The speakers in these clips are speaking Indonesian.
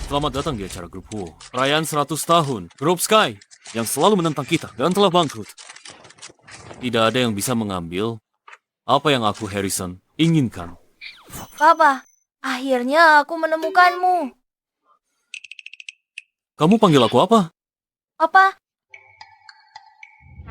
Selamat datang di acara grup Huo. Perayaan 100 tahun. Grup Sky yang selalu menentang kita dan telah bangkrut. Tidak ada yang bisa mengambil apa yang aku, Harrison, inginkan. Papa, akhirnya aku menemukanmu. Kamu panggil aku apa? Apa?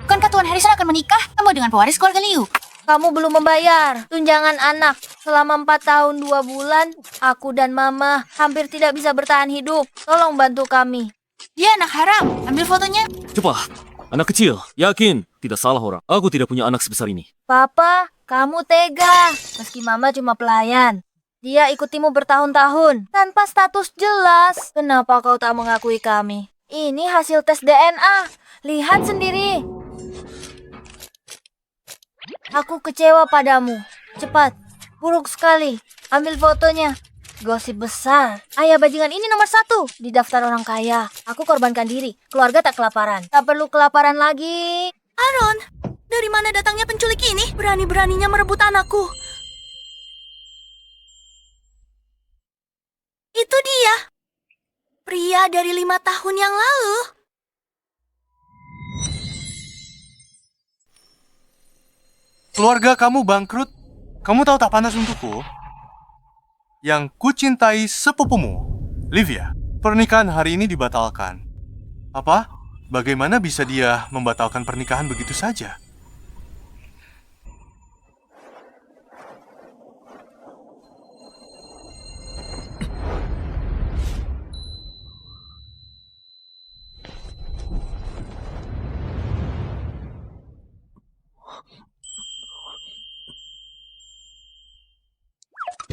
Bukankah Tuan Harrison akan menikah? Kamu dengan pewaris keluarga Liu. Kamu belum membayar tunjangan anak. Selama 4 tahun 2 bulan, aku dan Mama hampir tidak bisa bertahan hidup. Tolong bantu kami. Dia anak haram. Ambil fotonya. Cepat. Anak kecil. Yakin. Tidak salah orang. Aku tidak punya anak sebesar ini. Papa, kamu tega. Meski Mama cuma pelayan. Dia ikutimu bertahun-tahun tanpa status jelas. Kenapa kau tak mengakui kami? Ini hasil tes DNA. Lihat sendiri. Aku kecewa padamu. Cepat. Buruk sekali. Ambil fotonya. Gosip besar. Ayah bajingan ini nomor 1 di daftar orang kaya. Aku korbankan diri. Keluarga tak kelaparan. Tak perlu kelaparan lagi. Aaron, dari mana datangnya penculik ini? Berani-beraninya merebut anakku. Itu dia. Pria dari 5 tahun yang lalu. Keluarga kamu bangkrut. Kamu tahu tak panas untukku? Yang kucintai sepupumu, Livia. Pernikahan hari ini dibatalkan. Apa? Bagaimana bisa dia membatalkan pernikahan begitu saja?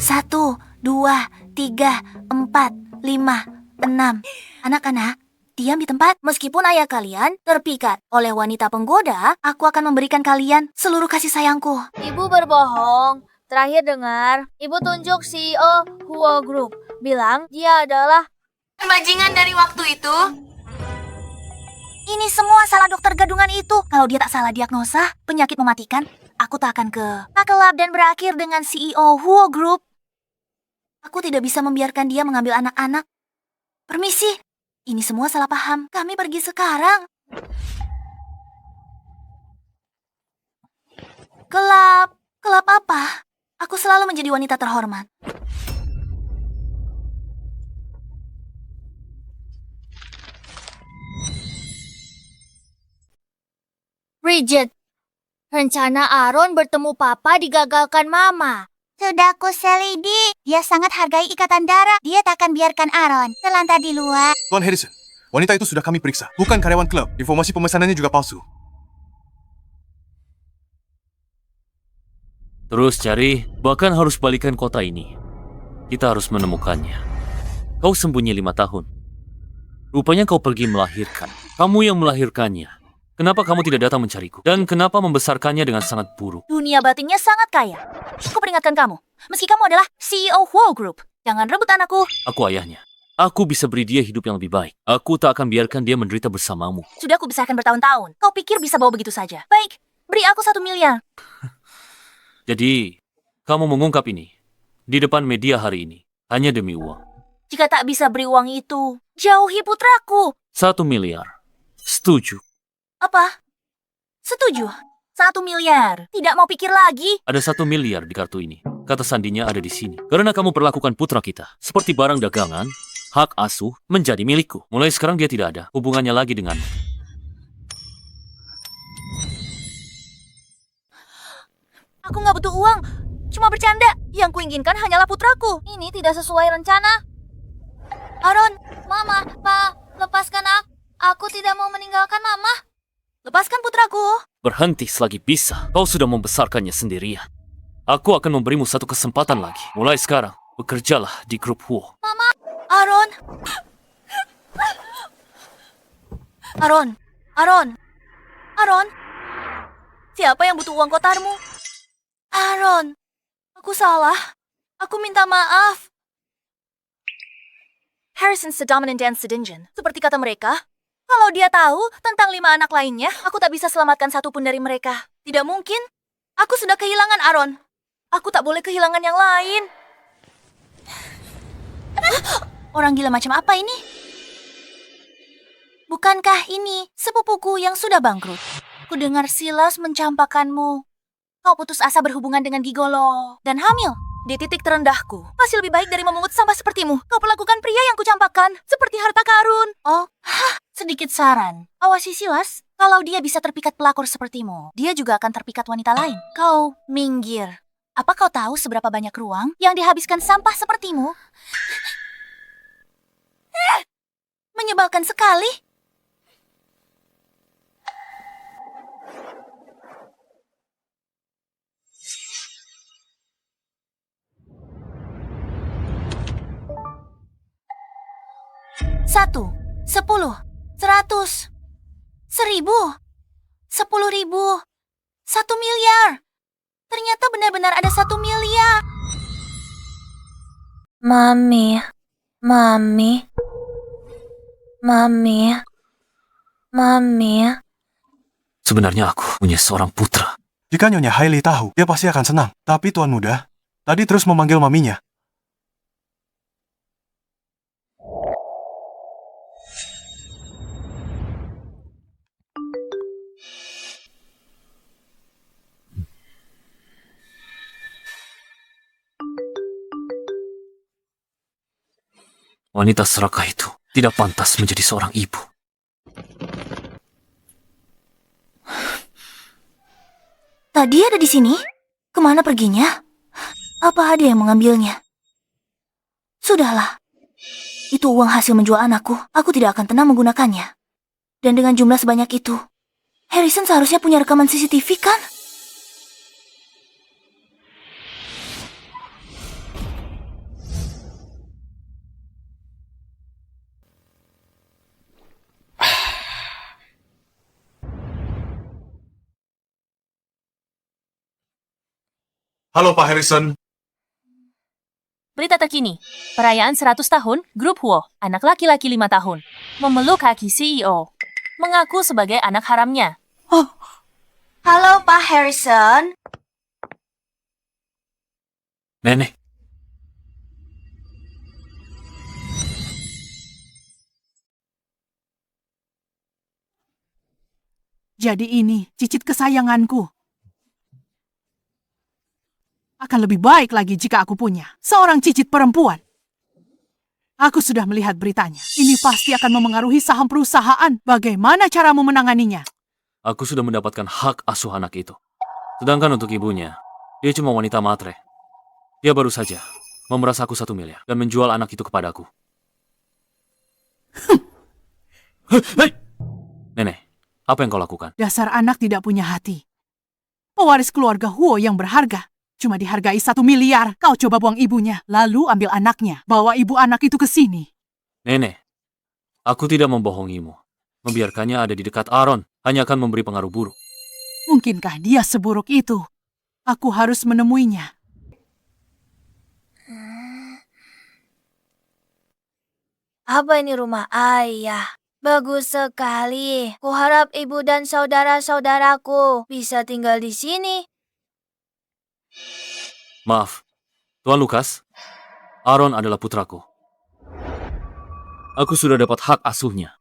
Satu, 2, 3, 4, 5, 6. Anak-anak, diam di tempat. Meskipun ayah kalian terpikat oleh wanita penggoda, aku akan memberikan kalian seluruh kasih sayangku. Ibu berbohong. Terakhir dengar, Ibu tunjuk CEO Huo Group. Bilang dia adalah... Bajingan dari waktu itu. Ini semua salah dokter gadungan itu. Kalau dia tak salah diagnosa, penyakit mematikan, aku tak akan ke Makelab dan berakhir dengan CEO Huo Group. Aku tidak bisa membiarkan dia mengambil anak-anak. Permisi, ini semua salah paham. Kami pergi sekarang. Kelab apa? Aku selalu menjadi wanita terhormat. Bridget, rencana Aaron bertemu Papa digagalkan Mama. Sudah aku selidi. Dia sangat hargai ikatan darah. Dia tak akan biarkan Aaron terlantar di luar. Tuan Harrison, wanita itu sudah kami periksa. Bukan karyawan klub. Informasi pemesanannya juga palsu. Terus cari, bahkan harus balikan kota ini. Kita harus menemukannya. Kau sembunyi 5 tahun. Rupanya kau pergi melahirkan. Kamu yang melahirkannya. Kenapa kamu tidak datang mencariku? Dan kenapa membesarkannya dengan sangat buruk? Dunia batinnya sangat kaya. Aku peringatkan kamu, meski kamu adalah CEO Huo Group, jangan rebut anakku. Aku ayahnya. Aku bisa beri dia hidup yang lebih baik. Aku tak akan biarkan dia menderita bersamamu. Sudah aku besarkan bertahun-tahun. Kau pikir bisa bawa begitu saja? Baik, beri aku 1 miliar. Jadi, kamu mengungkap ini di depan media hari ini hanya demi uang. Jika tak bisa beri uang itu, jauhi putraku. 1 miliar. Setuju. Apa? Setuju. 1 miliar. Tidak mau pikir lagi. Ada 1 miliar di kartu ini. Kata sandinya ada di sini. Karena kamu perlakukan putra kita seperti barang dagangan, hak asuh menjadi milikku. Mulai sekarang dia tidak ada hubungannya lagi denganmu. Aku nggak butuh uang. Cuma bercanda. Yang kuinginkan hanyalah putraku. Ini tidak sesuai rencana. Aaron, Mama, Pa, lepaskan aku. Aku tidak mau meninggalkan Mama. lepaskan putraku. Berhenti selagi bisa. Kau sudah membesarkannya sendirian. Aku akan memberimu 1 kesempatan lagi. Mulai sekarang, bekerjalah di grup Huo. Aaron. Aaron. Aaron. Aaron. Siapa yang butuh uang kotarmu? Aaron. Aku salah. Aku minta maaf. Harrison's the dominant and sedingen. Seperti kata mereka, kalau dia tahu tentang 5 anak lainnya, aku tak bisa selamatkan satupun dari mereka. Tidak mungkin. Aku sudah kehilangan Aaron. Aku tak boleh kehilangan yang lain. Orang gila macam apa ini? Bukankah ini sepupuku yang sudah bangkrut? Kudengar Silas mencampakkanmu. Kau putus asa berhubungan dengan gigolo dan hamil. Di titik terendahku, masih lebih baik dari memungut sampah sepertimu. Kau perlakukan pria yang kucampakkan seperti harta karun. Oh, sedikit saran. Awasi Silas, kalau dia bisa terpikat pelakor sepertimu, dia juga akan terpikat wanita lain. Kau minggir. Apa kau tahu seberapa banyak ruang yang dihabiskan sampah sepertimu? Menyebalkan sekali. Satu, 10, 100, 1000, 10.000, 1 miliar. Ternyata benar-benar ada 1 miliar. Mami, Mami, Mami, Mami. Sebenarnya aku punya seorang putra. Jika Nyonya Hailey tahu, dia pasti akan senang. Tapi Tuan Muda, tadi terus memanggil maminya. Wanita serakah itu tidak pantas menjadi seorang ibu. Tadi ada di sini? Kemana perginya? Apa ada yang mengambilnya? Sudahlah. Itu uang hasil menjual anakku. Aku tidak akan tenang menggunakannya. Dan dengan jumlah sebanyak itu, Harrison seharusnya punya rekaman CCTV kan? Halo Pak Harrison. Berita terkini, perayaan 100 tahun Grup Huo, anak laki-laki 5 tahun, memeluk kaki CEO, mengaku sebagai anak haramnya. Halo Pak Harrison. Nenek, Jadi ini cicit kesayanganku. Akan lebih baik lagi jika aku punya seorang cicit perempuan. Aku sudah melihat beritanya. Ini pasti akan memengaruhi saham perusahaan. Bagaimana caramu menanganinya? aku sudah mendapatkan hak asuh anak itu. Sedangkan untuk ibunya, dia cuma wanita matre. Dia baru saja memeras aku 1 miliar dan menjual anak itu kepadaku. Hei! Nenek, apa yang kau lakukan? Dasar anak tidak punya hati. Pewaris keluarga Huo yang berharga. Cuma dihargai 1 miliar. Kau coba buang ibunya. Lalu ambil anaknya. Bawa ibu anak itu ke sini. Nenek, aku tidak membohongimu. Membiarkannya ada di dekat Aaron hanya akan memberi pengaruh buruk. Mungkinkah dia seburuk itu? Aku harus menemuinya. Apa ini rumah ayah? Bagus sekali. Kuharap ibu dan saudara-saudaraku bisa tinggal di sini. Maaf, Tuan Lukas, Aaron adalah putraku. Aku sudah dapat hak asuhnya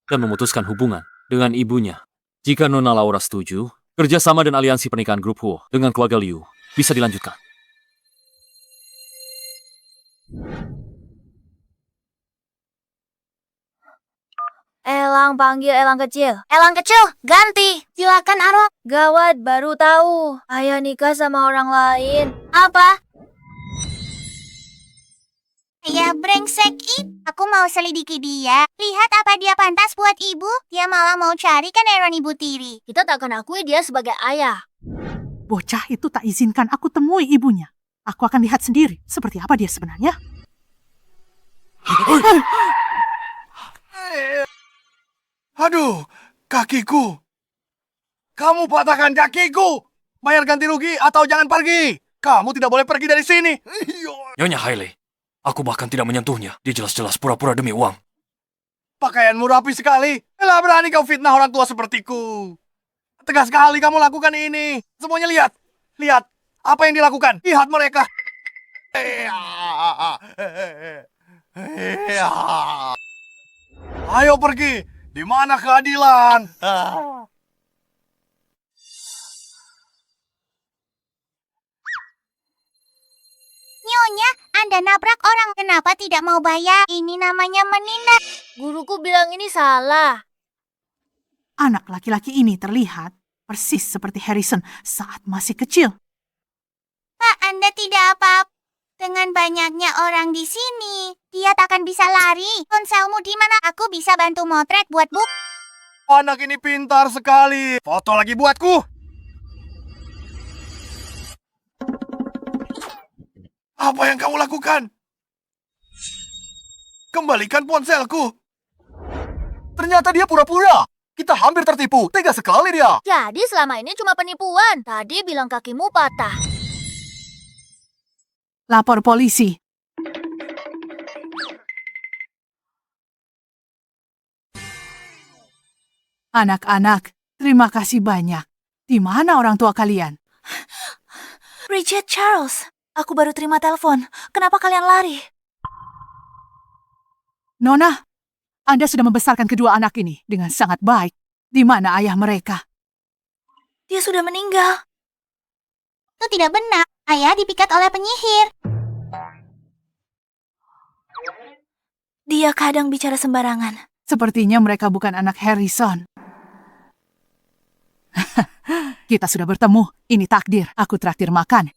dan memutuskan hubungan dengan ibunya. Jika Nona Laura setuju, kerjasama dan aliansi pernikahan Grup Huo dengan keluarga Liu bisa dilanjutkan. Elang panggil Elang kecil. Elang kecil, ganti. Silakan Aaron. Gawat, baru tahu. Ayah nikah sama orang lain. Apa? Ya brengsek aku mau selidiki dia. Lihat apa dia pantas buat ibu. Dia malah mau carikan Aaron ibu tiri. Kita tak akan akui dia sebagai ayah. Bocah itu tak izinkan aku temui ibunya. Aku akan lihat sendiri seperti apa dia sebenarnya. Aduh, kakiku. Kamu patahkan kakiku. Bayar ganti rugi atau jangan pergi. Kamu tidak boleh pergi dari sini. Nyonya Hailey, aku bahkan tidak menyentuhnya. Dia jelas-jelas pura-pura demi uang. Pakaianmu rapi sekali. Lah berani kau fitnah orang tua sepertiku. Tegas sekali kamu lakukan ini. Semuanya lihat. Lihat apa yang dilakukan. Lihat mereka. Ya. Ayo pergi. Di mana keadilan? Nyonya, Anda nabrak orang. Kenapa tidak mau bayar? Ini namanya menindas. Guruku bilang ini salah. Anak laki-laki ini terlihat persis seperti Harrison saat masih kecil. Pak, Anda tidak apa-apa. Dengan banyaknya orang di sini, dia takkan bisa lari. Ponselmu di mana? Aku bisa bantu motret buat buku. Anak ini pintar sekali. Foto lagi buatku. Apa yang kamu lakukan? Kembalikan ponselku. Ternyata dia pura-pura. Kita hampir tertipu. Tega sekali dia. Jadi selama ini cuma penipuan. Tadi bilang kakimu patah. Lapor polisi. Anak-anak, terima kasih banyak. Di mana orang tua kalian? Richard, Charles, aku baru terima telepon. Kenapa kalian lari? Nona, Anda sudah membesarkan kedua anak ini dengan sangat baik. Di mana ayah mereka? Dia sudah meninggal. Itu tidak benar. Ayah dipikat oleh penyihir. Dia kadang bicara sembarangan. Sepertinya mereka bukan anak Harrison. Kita sudah bertemu. Ini takdir. Aku traktir makan.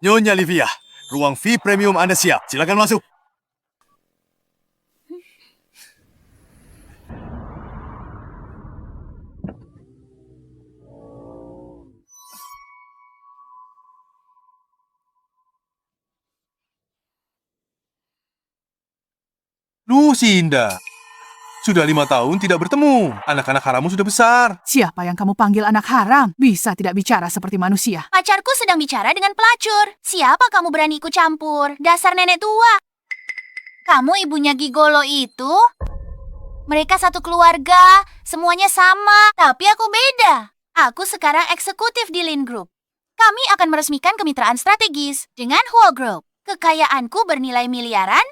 Nyonya Livia, ruang VIP premium Anda siap. Silakan masuk. Lucinda, sudah 5 tahun tidak bertemu. Anak-anak harammu sudah besar. Siapa yang kamu panggil anak haram? Bisa tidak bicara seperti manusia. Pacarku sedang bicara dengan pelacur. Siapa kamu berani ikut campur? Dasar nenek tua. Kamu ibunya Gigolo itu? Mereka satu keluarga, semuanya sama, tapi aku beda. Aku sekarang eksekutif di Lin Group. Kami akan meresmikan kemitraan strategis dengan Huo Group. Kekayaanku bernilai miliaran.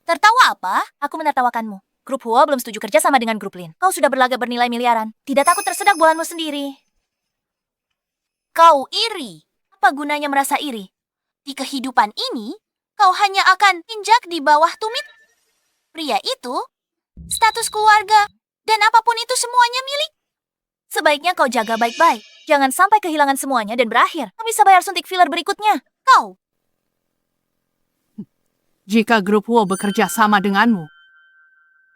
Tertawa apa? Aku menertawakanmu. Grup Huo belum setuju kerja sama dengan grup Lin. Kau sudah berlagak bernilai miliaran. Tidak takut tersedak bulanmu sendiri. Kau iri. Apa gunanya merasa iri? Di kehidupan ini, kau hanya akan injak di bawah tumit. Pria itu, status keluarga, dan apapun itu semuanya milik. Sebaiknya kau jaga baik-baik. Jangan sampai kehilangan semuanya dan berakhir. Kau bisa bayar suntik filler berikutnya. Kau. Jika grup Huo bekerja sama denganmu,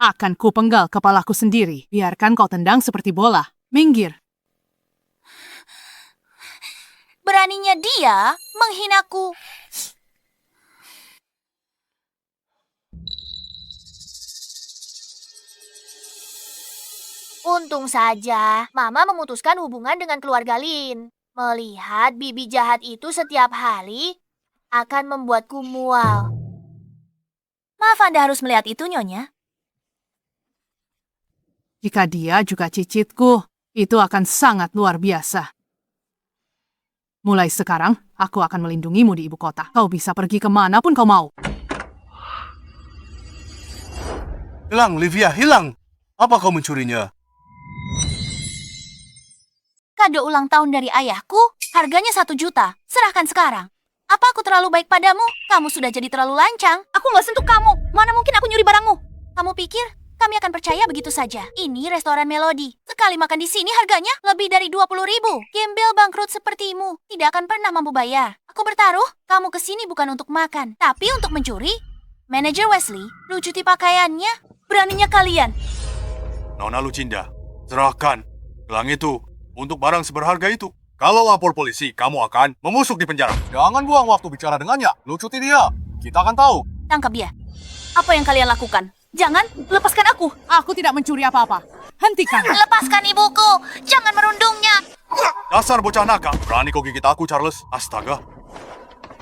akan kupenggal kepalaku sendiri. Biarkan kau tendang seperti bola. Minggir. Beraninya dia menghinaku. Untung saja Mama memutuskan hubungan dengan keluarga Lin. Melihat bibi jahat itu setiap hari akan membuatku mual. Maaf Anda harus melihat itu, Nyonya. Jika dia juga cicitku, itu akan sangat luar biasa. Mulai sekarang, aku akan melindungimu di ibu kota. Kau bisa pergi kemanapun kau mau. Hilang, Livia, hilang. Apa kau mencurinya? Kado ulang tahun dari ayahku, harganya 1 juta. Serahkan sekarang. Apa aku terlalu baik padamu? Kamu sudah jadi terlalu lancang. Aku nggak sentuh kamu. Mana mungkin aku nyuri barangmu? Kamu pikir kami akan percaya begitu saja? Ini restoran Melody. Sekali makan di sini harganya lebih dari 20.000. Gembel bangkrut sepertimu tidak akan pernah mampu bayar. Aku bertaruh, kamu kesini bukan untuk makan, tapi untuk mencuri. Manajer Wesley, lucuti pakaiannya. Beraninya kalian. Nona Lucinda, serahkan gelang itu untuk barang seberharga itu. Kalau lapor polisi, kamu akan memusuk di penjara. Jangan buang waktu bicara dengannya. Lucuti dia. Kita akan tahu. Tangkap dia. Apa yang kalian lakukan? Jangan, lepaskan aku. Aku tidak mencuri apa-apa. Hentikan. Lepaskan ibuku. Jangan merundungnya. Dasar bocah nakal. Berani kau gigit aku, Charles. Astaga.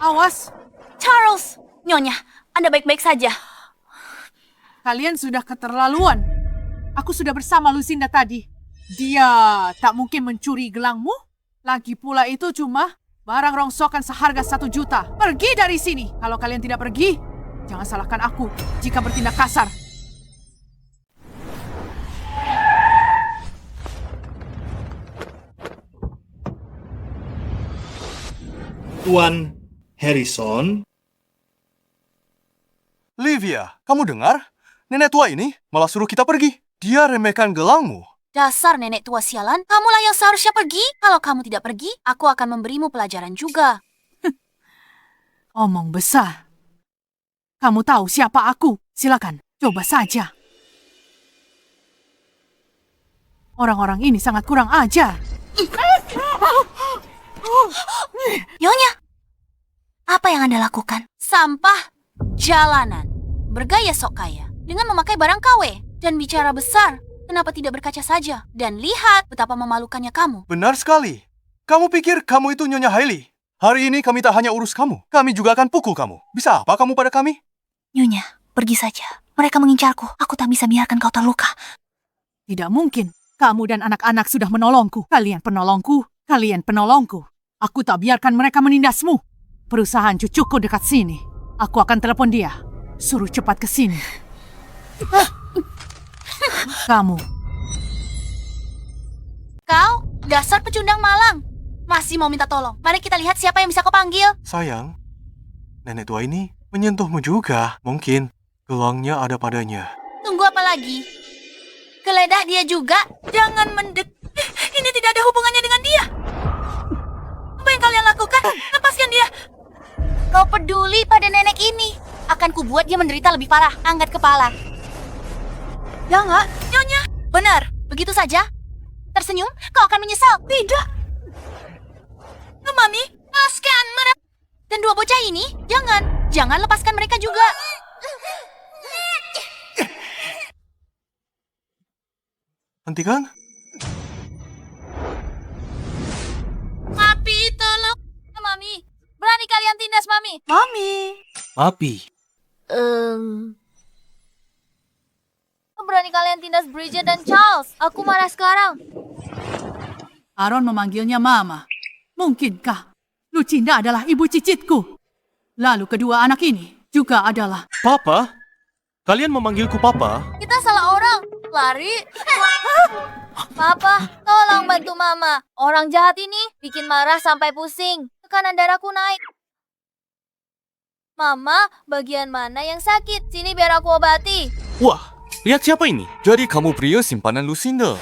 Awas. Charles. Nyonya, Anda baik-baik saja. Kalian sudah keterlaluan. Aku sudah bersama Lucinda tadi. Dia tak mungkin mencuri gelangmu. Lagi pula itu cuma barang rongsokan seharga 1 juta. Pergi dari sini. Kalau kalian tidak pergi, jangan salahkan aku jika bertindak kasar. Tuan Harrison, Livia, kamu dengar? Nenek tua ini malah suruh kita pergi. Dia remehkan gelangmu. Dasar nenek tua sialan, kamulah yang seharusnya pergi. Kalau kamu tidak pergi, aku akan memberimu pelajaran juga. Omong besar. Kamu tahu siapa aku? Silakan, coba saja. Orang-orang ini sangat kurang ajar. Nyonya, apa yang Anda lakukan? Sampah jalanan, bergaya sok kaya, dengan memakai barang KW, dan bicara besar. Kenapa tidak berkaca saja? Dan lihat betapa memalukannya kamu. Benar sekali. Kamu pikir kamu itu Nyonya Hailey? Hari ini kami tak hanya urus kamu, kami juga akan pukul kamu. Bisa apa kamu pada kami? Nyonya, pergi saja. Mereka mengincarku. Aku tak bisa biarkan kau terluka. Tidak mungkin. Kamu dan anak-anak sudah menolongku. Kalian penolongku. Kalian penolongku. Aku tak biarkan mereka menindasmu. Perusahaan cucuku dekat sini. Aku akan telepon dia. Suruh cepat ke sini. Kamu. Kau, dasar pecundang malang. Masih mau minta tolong. Mari kita lihat siapa yang bisa kau panggil. Sayang, nenek tua ini menyentuhmu juga. Mungkin gelangnya ada padanya. Tunggu apa lagi? Geledah dia juga. Jangan mendek. Ini tidak ada hubungannya dengan dia. Apa yang kalian lakukan? Lepaskan dia. Kau peduli pada nenek ini. Akan kubuat dia menderita lebih parah. Angkat kepala. Jangan, Nyonya. Benar, begitu saja. Tersenyum, kau akan menyesal. Tidak. Mami, lepaskan mereka. Dan dua bocah ini, jangan lepaskan mereka juga. Hentikan. Papi, tolong. Mami, berani kalian tindas Mami. Papi. Berani kalian tindas Bridget dan Charles. Aku marah sekarang. Aaron memanggilnya Mama. Mungkinkah Lucinda adalah ibu cicitku? Lalu kedua anak ini juga adalah... Papa? Kalian memanggilku Papa? Kita salah orang. Lari. Papa, tolong bantu Mama. Orang jahat ini bikin marah sampai pusing. Tekanan darahku naik. Mama, bagian mana yang sakit? Sini biar aku obati. Wah, lihat siapa ini? Jadi kamu pria simpanan Lucinda.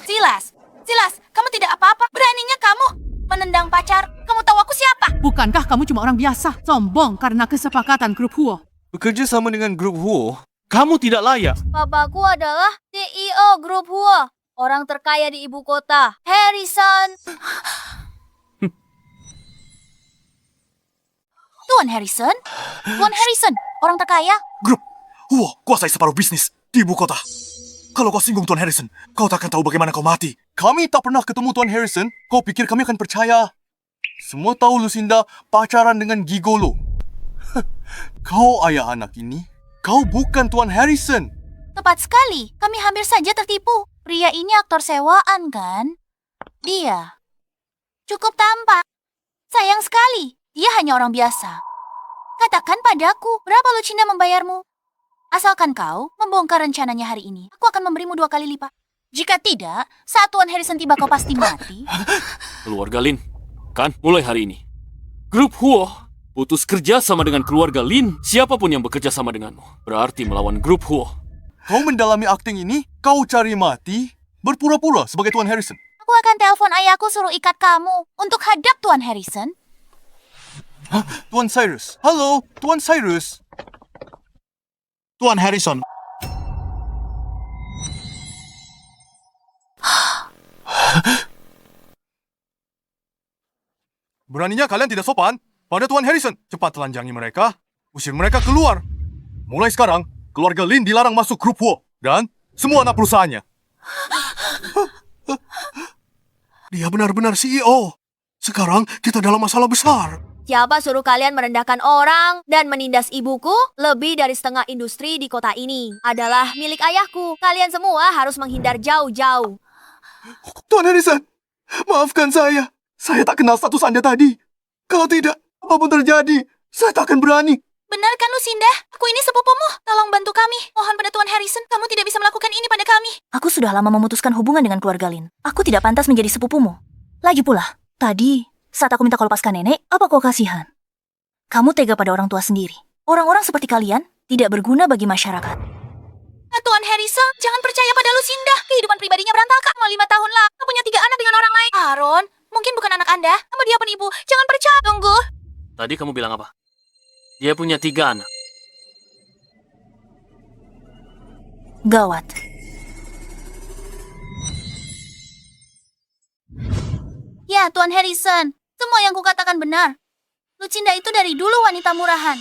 Silas, kamu tidak apa-apa. Beraninya kamu menendang pacar. Kamu tahu aku siapa? Bukankah kamu cuma orang biasa? Sombong karena kesepakatan grup Huo. Bekerja sama dengan grup Huo, kamu tidak layak. Papaku adalah CEO grup Huo. Orang terkaya di ibu kota. Harrison. Tuan Harrison, orang terkaya. grup Huo kuasai separuh bisnis di ibu kota. Kalau kau singgung Tuan Harrison, kau tak akan tahu bagaimana kau mati. Kami tak pernah ketemu Tuan Harrison. Kau pikir kami akan percaya? Semua tahu Lucinda pacaran dengan gigolo. Kau ayah anak ini. Kau bukan Tuan Harrison. Tepat sekali, kami hampir saja tertipu. Pria ini aktor sewaan, kan? Dia cukup tampak. Sayang sekali, dia hanya orang biasa. Katakan padaku, berapa Lucinda membayarmu? Asalkan kau membongkar rencananya hari ini, aku akan memberimu 2 kali lipat. Jika tidak, saat Tuan Harrison tiba kau pasti mati. Keluarga Lin, kan mulai hari ini. Grup Huo putus kerja sama dengan keluarga Lin. Siapapun yang bekerja sama denganmu berarti melawan grup Huo. Kau mendalami akting ini, kau cari mati, berpura-pura sebagai Tuan Harrison. Aku akan telepon ayahku suruh ikat kamu untuk hadap Tuan Harrison. Tuan Cyrus. Halo, Tuan Cyrus. Tuan Harrison, Beraninya kalian tidak sopan pada Tuan Harrison. Cepat telanjangi mereka, usir mereka keluar. Mulai sekarang, keluarga Lin dilarang masuk grup Huo dan semua anak perusahaannya. dia benar-benar CEO. Sekarang kita dalam masalah besar. Siapa suruh kalian merendahkan orang dan menindas ibuku? Lebih dari setengah industri di kota ini adalah milik ayahku. Kalian semua harus menghindar jauh-jauh. Tuan Harrison, maafkan saya. Saya tak kenal status Anda tadi. Kalau tidak, apapun terjadi, saya tak akan berani. Benar kan, Lucinda? Aku ini sepupumu. Tolong bantu kami. Mohon pada Tuan Harrison, kamu tidak bisa melakukan ini pada kami. Aku sudah lama memutuskan hubungan dengan keluarga Lin. Aku tidak pantas menjadi sepupumu. Lagi pula, tadi saat aku minta kau lepaskan nenek, apa kau kasihan? Kamu tega pada orang tua sendiri. Orang-orang seperti kalian tidak berguna bagi masyarakat. Tuan Harrison, jangan percaya pada Lucinda. Kehidupan pribadinya berantakan. Mau 5 tahun lah, aku punya 3 anak dengan orang lain. Aaron, mungkin bukan anak Anda, namun dia penipu. Jangan percaya. Tunggu. Tadi kamu bilang apa? Dia punya 3 anak. Gawat. Ya, Tuan Harrison. Semua yang kukatakan benar. Lucinda itu dari dulu wanita murahan.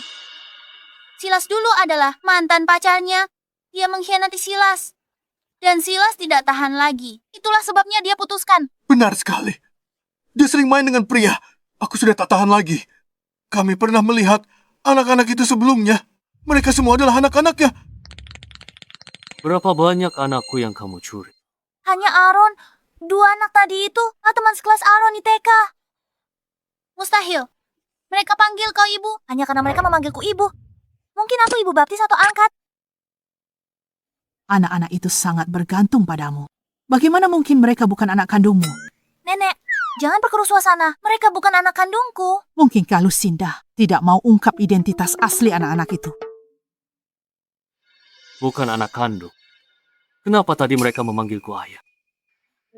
Silas dulu adalah mantan pacarnya. Dia mengkhianati Silas. Dan Silas tidak tahan lagi. Itulah sebabnya dia putuskan. Benar sekali. Dia sering main dengan pria. Aku sudah tak tahan lagi. Kami pernah melihat anak-anak itu sebelumnya. Mereka semua adalah anak-anaknya. Berapa banyak anakku yang kamu curi? Hanya Aaron. 2 anak tadi itu teman sekelas Aaron di TK. Mustahil. Mereka panggil kau ibu hanya karena mereka memanggilku ibu. Mungkin aku ibu baptis atau angkat. Anak-anak itu sangat bergantung padamu. Bagaimana mungkin mereka bukan anak kandungmu? Nenek, jangan perkeruh suasana. Mereka bukan anak kandungku. Mungkinkah Lucinda tidak mau ungkap identitas asli anak-anak itu? Bukan anak kandung. Kenapa tadi mereka memanggilku ayah?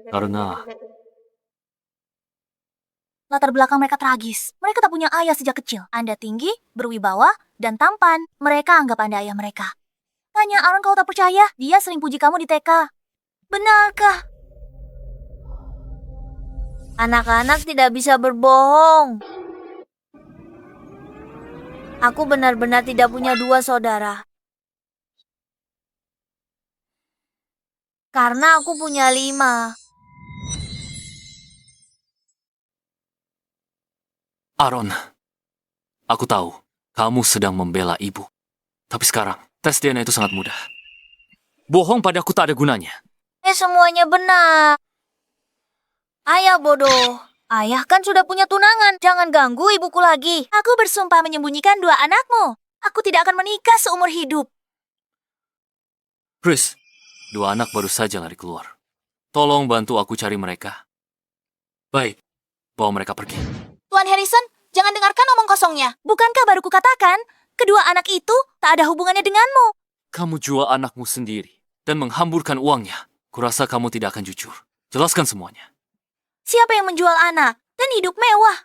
Karena Latar belakang mereka tragis. Mereka tak punya ayah sejak kecil. Anda tinggi, berwibawa, dan tampan. Mereka anggap Anda ayah mereka. Tanya Aaron kalau tak percaya. Dia sering puji kamu di TK. Benarkah? Anak-anak tidak bisa berbohong. Aku benar-benar tidak punya 2 saudara. Karena aku punya 5. Aaron, aku tahu kamu sedang membela ibu. Tapi sekarang, tes DNA itu sangat mudah. Bohong padaku tak ada gunanya. Semuanya benar. Ayah bodoh. Ayah kan sudah punya tunangan. Jangan ganggu ibuku lagi. Aku bersumpah menyembunyikan 2 anakmu. Aku tidak akan menikah seumur hidup. Chris, 2 anak baru saja lari keluar. Tolong bantu aku cari mereka. Baik, bawa mereka pergi. Tuan Harrison, jangan dengarkan omong kosongnya. Bukankah baru kukatakan, kedua anak itu tak ada hubungannya denganmu? Kamu jual anakmu sendiri dan menghamburkan uangnya. Kurasa kamu tidak akan jujur. Jelaskan semuanya. Siapa yang menjual anak dan hidup mewah?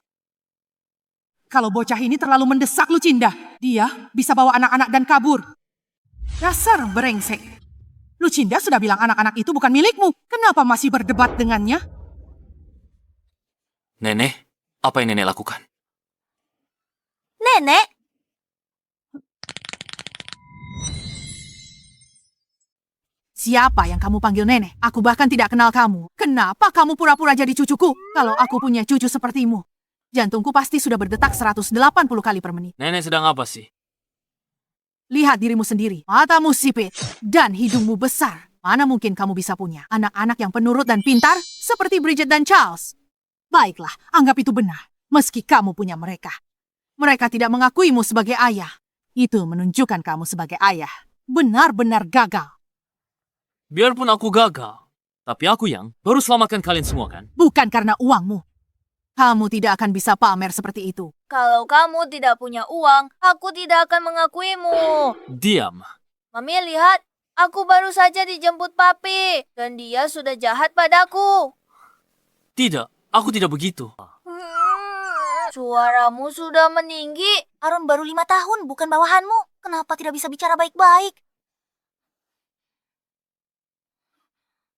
Kalau bocah ini terlalu mendesak Lucinda, dia bisa bawa anak-anak dan kabur. Dasar brengsek. Lucinda sudah bilang anak-anak itu bukan milikmu. Kenapa masih berdebat dengannya? Nenek, apa yang nenek lakukan? Nenek, Siapa yang kamu panggil nenek? Aku bahkan tidak kenal kamu. Kenapa kamu pura-pura jadi cucuku? Kalau aku punya cucu sepertimu, jantungku pasti sudah berdetak 180 kali per menit. Nenek sedang apa sih? Lihat dirimu sendiri. Matamu sipit dan hidungmu besar. Mana mungkin kamu bisa punya anak-anak yang penurut dan pintar seperti Bridget dan Charles? Baiklah, anggap itu benar. Meski kamu punya mereka. Mereka tidak mengakuimu sebagai ayah. Itu menunjukkan kamu sebagai ayah benar-benar gagal. Biarpun aku gagal, tapi aku yang baru selamatkan kalian semua kan? Bukan karena uangmu. Kamu tidak akan bisa pamer seperti itu. Kalau kamu tidak punya uang, aku tidak akan mengakuimu. Diam. Mami, lihat. Aku baru saja dijemput papi. Dan dia sudah jahat padaku. Tidak, aku tidak begitu. Suaramu sudah meninggi. Aaron baru 5 tahun, bukan bawahanmu. Kenapa tidak bisa bicara baik-baik?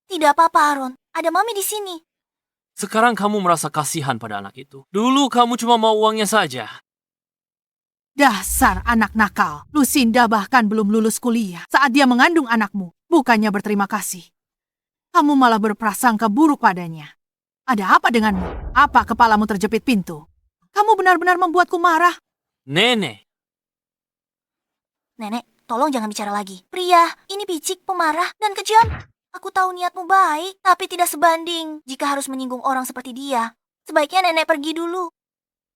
Tidak apa-apa, Aaron. Ada Mami di sini. Sekarang kamu merasa kasihan pada anak itu. Dulu kamu cuma mau uangnya saja. Dasar anak nakal. Lucinda bahkan belum lulus kuliah saat dia mengandung anakmu. Bukannya berterima kasih. Kamu malah berprasangka buruk padanya. Ada apa denganmu? Apa kepalamu terjepit pintu? Kamu Kamu benar-benar membuatku marah. Nenek, Nenek, tolong jangan bicara lagi. Pria, ini picik, pemarah, dan kejam. Aku tahu niatmu baik, tapi tidak sebanding jika harus menyinggung orang seperti dia. Sebaiknya nenek pergi dulu.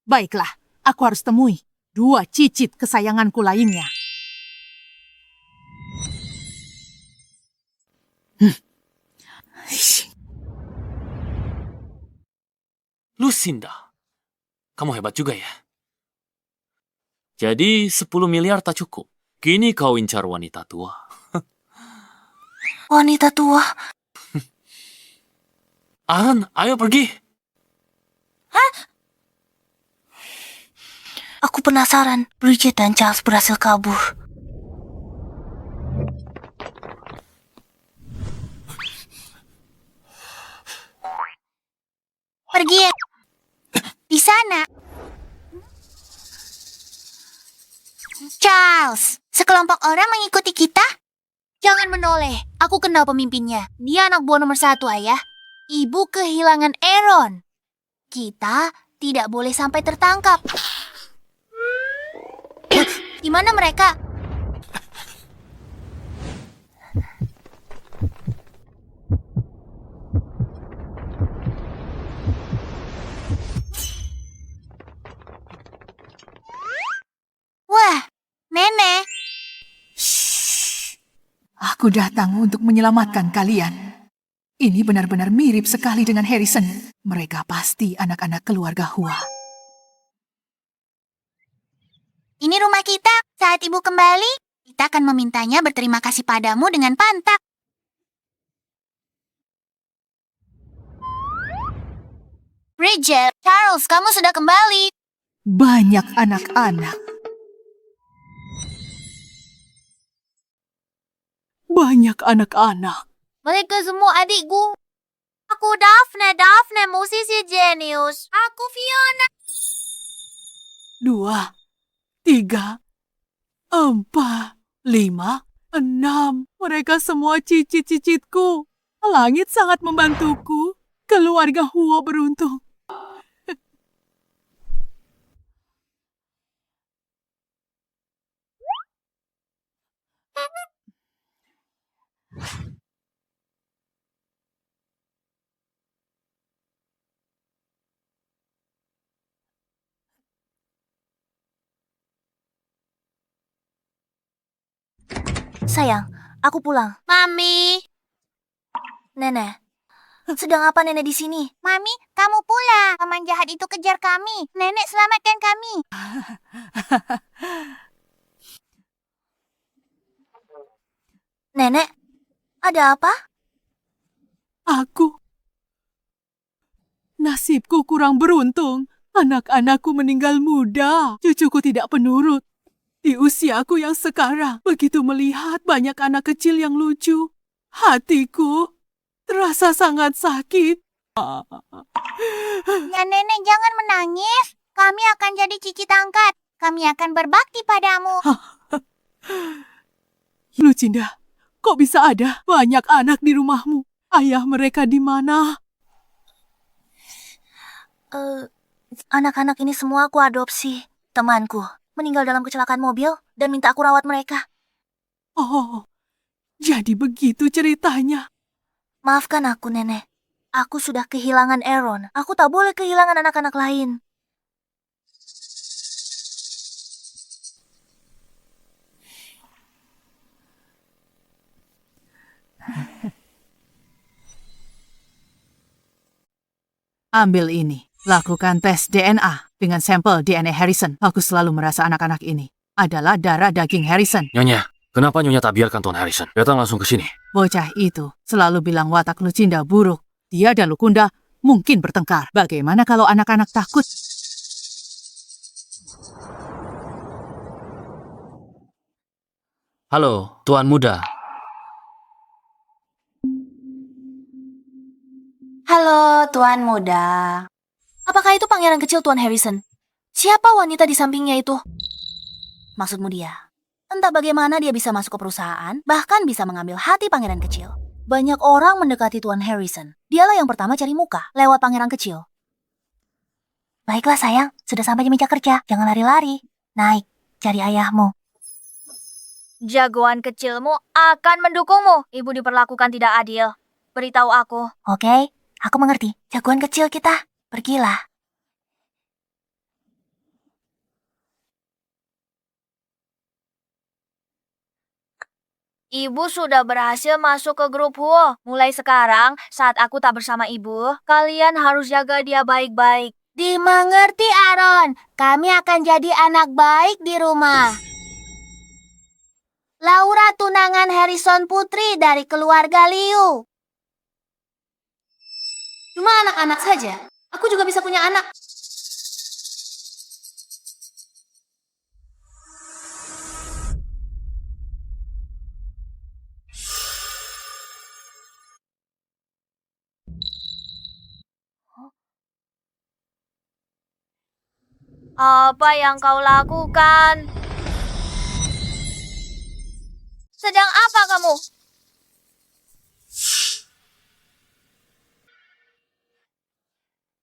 Baiklah, aku harus temui 2 cicit kesayanganku lainnya. Lucinda, kamu hebat juga ya. Jadi 10 miliar tak cukup. Kini kau incar wanita tua. Wanita tua. Aaron, ayo pergi. Aku penasaran, Bridget dan Charles berhasil kabur. Pergi. Di sana. Charles, sekelompok orang mengikuti kita? Jangan menoleh. Aku kenal pemimpinnya. Dia anak buah nomor 1, Ayah. Ibu kehilangan Aaron. Kita tidak boleh sampai tertangkap. Di mana mereka? Wah, Nenek. Aku datang untuk menyelamatkan kalian. Ini benar-benar mirip sekali dengan Harrison. Mereka pasti anak-anak keluarga Hua. Ini rumah kita. Saat ibu kembali, kita akan memintanya berterima kasih padamu dengan pantak. Bridget, Charles, kamu sudah kembali. Banyak anak-anak. Banyak anak-anak. Mereka semua adikku. Aku Daphne, musisi jenius. Aku Fiona. 2, 3, 4, 5, 6. Mereka semua cicit-cicitku. Langit sangat membantuku. Keluarga Huo beruntung. Sayang, aku pulang. Mami. Nenek, sedang apa nenek di sini? Mami, kamu pulang. Paman jahat itu kejar kami. Nenek, selamatkan kami. Nenek, ada apa? Aku. Nasibku kurang beruntung. Anak-anakku meninggal muda. Cucuku tidak penurut. Di usiaku yang sekarang, begitu melihat banyak anak kecil yang lucu, hatiku terasa sangat sakit. Ya nenek, jangan menangis. Kami akan jadi cicit angkat. Kami akan berbakti padamu. Lucinda, kok bisa ada banyak anak di rumahmu? Ayah mereka di mana? Anak-anak ini semua aku adopsi. Temanku meninggal dalam kecelakaan mobil dan minta aku rawat mereka. Oh, jadi begitu ceritanya. Maafkan aku, Nenek. Aku sudah kehilangan Aaron. Aku tak boleh kehilangan anak-anak lain. Ambil ini. Lakukan tes DNA dengan sampel DNA Harrison. Aku selalu merasa anak-anak ini adalah darah daging Harrison. Nyonya, kenapa Nyonya tak biarkan Tuan Harrison? Datang langsung ke sini. Bocah itu selalu bilang watak Lucinda buruk. Dia dan Lukunda mungkin bertengkar. Bagaimana kalau anak-anak takut? Halo, Tuan Muda. Halo, Tuan Muda. Apakah itu pangeran kecil Tuan Harrison? Siapa wanita di sampingnya itu? Maksudmu dia? Entah bagaimana dia bisa masuk ke perusahaan, bahkan bisa mengambil hati pangeran kecil. Banyak orang mendekati Tuan Harrison. Dialah yang pertama cari muka lewat pangeran kecil. Baiklah sayang, sudah sampai di meja kerja. Jangan lari-lari. Naik, cari ayahmu. Jagoan kecilmu akan mendukungmu. Ibu diperlakukan tidak adil. Beritahu aku. Oke, aku mengerti. Jagoan kecil kita, pergilah. Ibu sudah berhasil masuk ke grup Huo. Mulai sekarang, saat aku tak bersama ibu, kalian harus jaga dia baik-baik. Dimengerti, Aaron. Kami akan jadi anak baik di rumah. Laura tunangan Harrison Putri dari keluarga Liu. Cuma anak-anak saja. Aku juga bisa punya anak. Apa yang kau lakukan? Sedang apa kamu?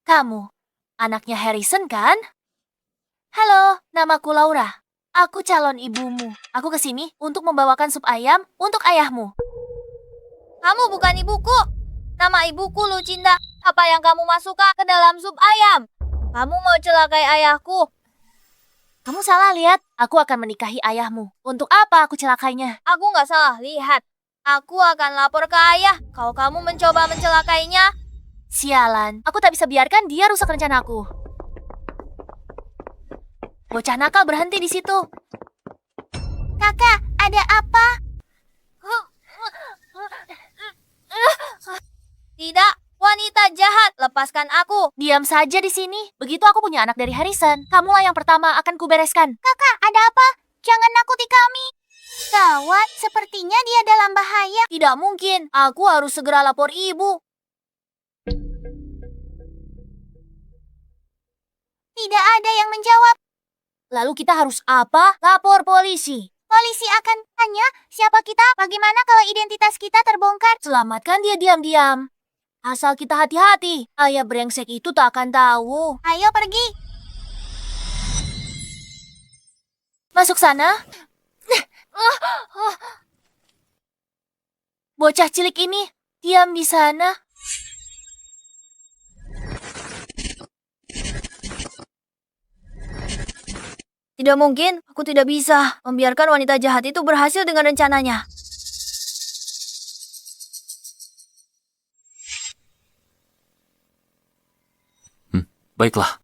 Kamu, anaknya Harrison kan? Halo, namaku Laura. Aku calon ibumu. Aku kesini untuk membawakan sup ayam untuk ayahmu. Kamu bukan ibuku. Nama ibuku Lucinda. Apa yang kamu masukkan ke dalam sup ayam? Kamu mau celakai ayahku. Kamu salah lihat. Aku akan menikahi ayahmu. Untuk apa aku celakainya? Aku nggak salah lihat. Aku akan lapor ke ayah kalau kamu mencoba mencelakainya. Sialan, aku tak bisa biarkan dia rusak rencanaku. Bocah nakal berhenti di situ. Kakak, ada apa? Tidak, wanita jahat, lepaskan aku. Diam saja di sini. Begitu aku punya anak dari Harrison, kamulah yang pertama akan kubereskan. Kakak, ada apa? Jangan nakuti kami. Gawat, sepertinya dia dalam bahaya. Tidak mungkin, aku harus segera lapor ibu. Tidak ada yang menjawab. Lalu kita harus apa? Lapor polisi. Polisi akan tanya siapa kita, bagaimana kalau identitas kita terbongkar. Selamatkan dia diam-diam. Asal kita hati-hati, ayah brengsek itu tak akan tahu. Ayo pergi. Masuk sana. Bocah cilik ini, diam di sana. Tidak mungkin, aku tidak bisa membiarkan wanita jahat itu berhasil dengan rencananya. Baiklah.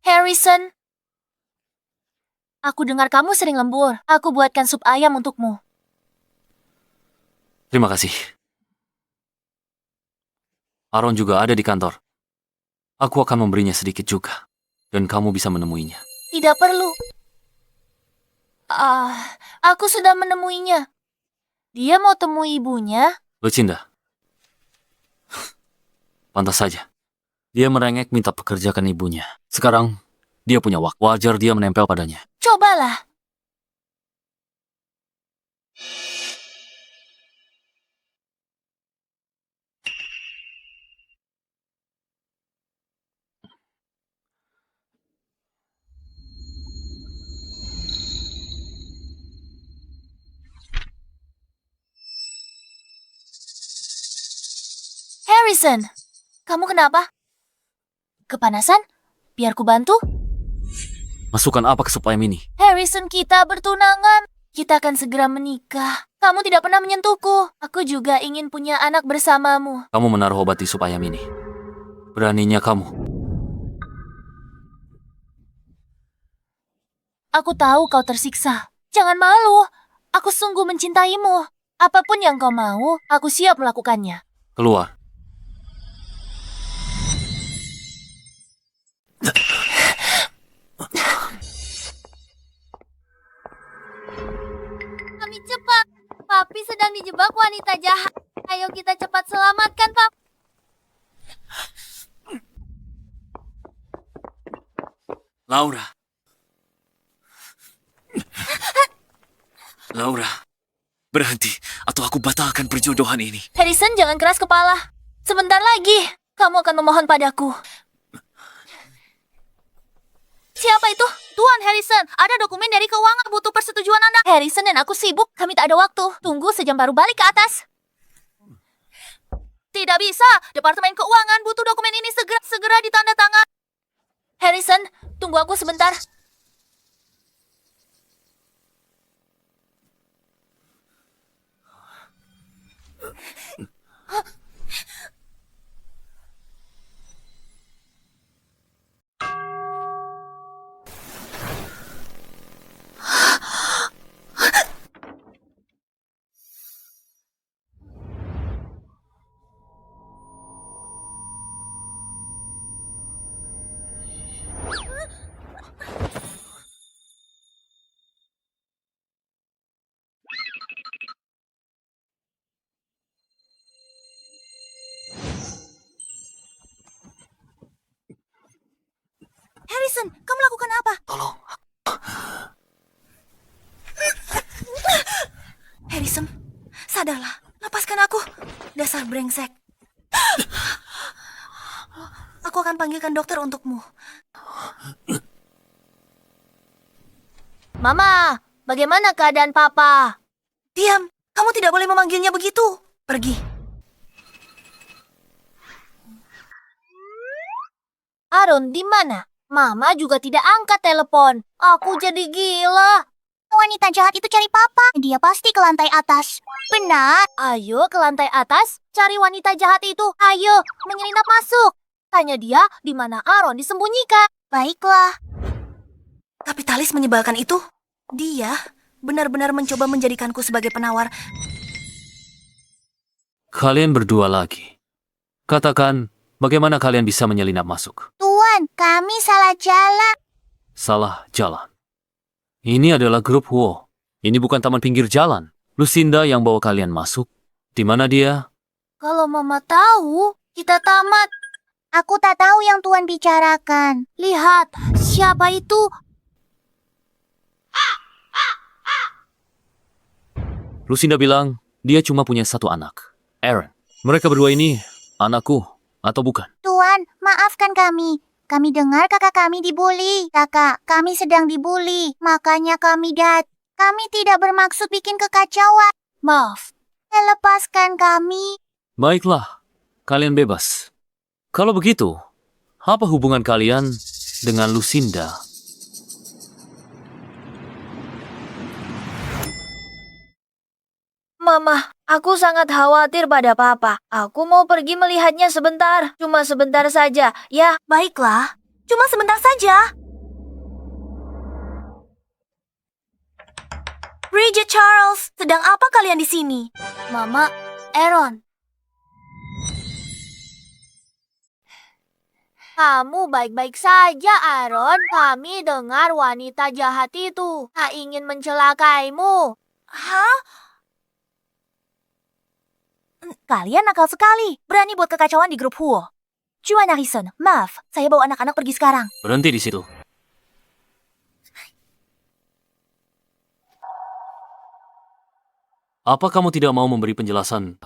Harrison, aku dengar kamu sering lembur. Aku buatkan sup ayam untukmu. Terima kasih. Aaron juga ada di kantor. Aku akan memberinya sedikit juga. Dan kamu bisa menemuinya. Tidak perlu. Aku sudah menemuinya. Dia mau temui ibunya. Lucinda. Pantas saja. Dia merengek minta pekerjakan ibunya. Sekarang, dia punya waktu. Wajar dia menempel padanya. Cobalah. Harrison, kamu kenapa? Kepanasan? Biar ku bantu? Masukkan apa ke sup ayam ini? Harrison, kita bertunangan. Kita akan segera menikah. Kamu tidak pernah menyentuhku. Aku juga ingin punya anak bersamamu. Kamu menaruh obat di sup ayam ini. Beraninya kamu. Aku tahu kau tersiksa. Jangan malu. Aku sungguh mencintaimu. Apapun yang kau mau, aku siap melakukannya. Keluar. Kami cepat. Papi sedang dijebak wanita jahat. Ayo kita cepat selamatkan, Pap. Laura. Laura. Berhenti, atau aku batalkan perjodohan ini. Harrison, jangan keras kepala. Sebentar lagi, kamu akan memohon padaku. Siapa itu? Tuan Harrison, ada dokumen dari keuangan, butuh persetujuan Anda. Harrison dan aku sibuk, kami tak ada waktu. Tunggu sejam baru balik ke atas. Tidak bisa, Departemen Keuangan butuh dokumen ini segera ditandatangan. Harrison, tunggu aku sebentar. Harrison, kau melakukan apa? Tolong. Harrison, sadarlah. Lepaskan aku. Dasar brengsek. Aku akan panggilkan dokter untukmu. Mama, bagaimana keadaan Papa? Diam, kamu tidak boleh memanggilnya begitu. Pergi. Aaron, di mana? Mama juga tidak angkat telepon. Aku jadi gila. Wanita jahat itu cari papa. Dia pasti ke lantai atas. Benar. Ayo ke lantai atas, cari wanita jahat itu. Ayo, menyelinap masuk. Tanya dia di mana Aaron disembunyikan. Baiklah. Kapitalis menyebalkan itu. Dia benar-benar mencoba menjadikanku sebagai penawar. Kalian berdua lagi. Katakan, bagaimana kalian bisa menyelinap masuk? Tuan, kami salah jalan. Salah jalan. Ini adalah grup Huo. Ini bukan taman pinggir jalan. Lucinda yang bawa kalian masuk. Di mana dia? Kalau Mama tahu, kita tamat. Aku tak tahu yang Tuan bicarakan. Lihat, siapa itu? Lucinda bilang, dia cuma punya satu anak. Aaron. Mereka berdua ini, anakku, atau bukan? Tuan, maafkan kami. Kami dengar kakak kami dibully. Kakak, kami sedang dibully. Makanya kami Kami tidak bermaksud bikin kekacauan. Maaf. Lepaskan kami. Baiklah, kalian bebas. Kalau begitu, apa hubungan kalian dengan Lucinda? Mama, aku sangat khawatir pada Papa. Aku mau pergi melihatnya sebentar. Cuma sebentar saja, ya. Baiklah, cuma sebentar saja. Bridget Charles, sedang apa kalian di sini? Mama, Aaron. Kamu baik-baik saja, Aaron. Kami dengar wanita jahat itu tak ingin mencelakaimu. Hah? Kalian nakal sekali. Berani buat kekacauan di grup Huo. Juan Harrison, maaf. Saya bawa anak-anak pergi sekarang. Berhenti di situ. Apa kamu tidak mau memberi penjelasan?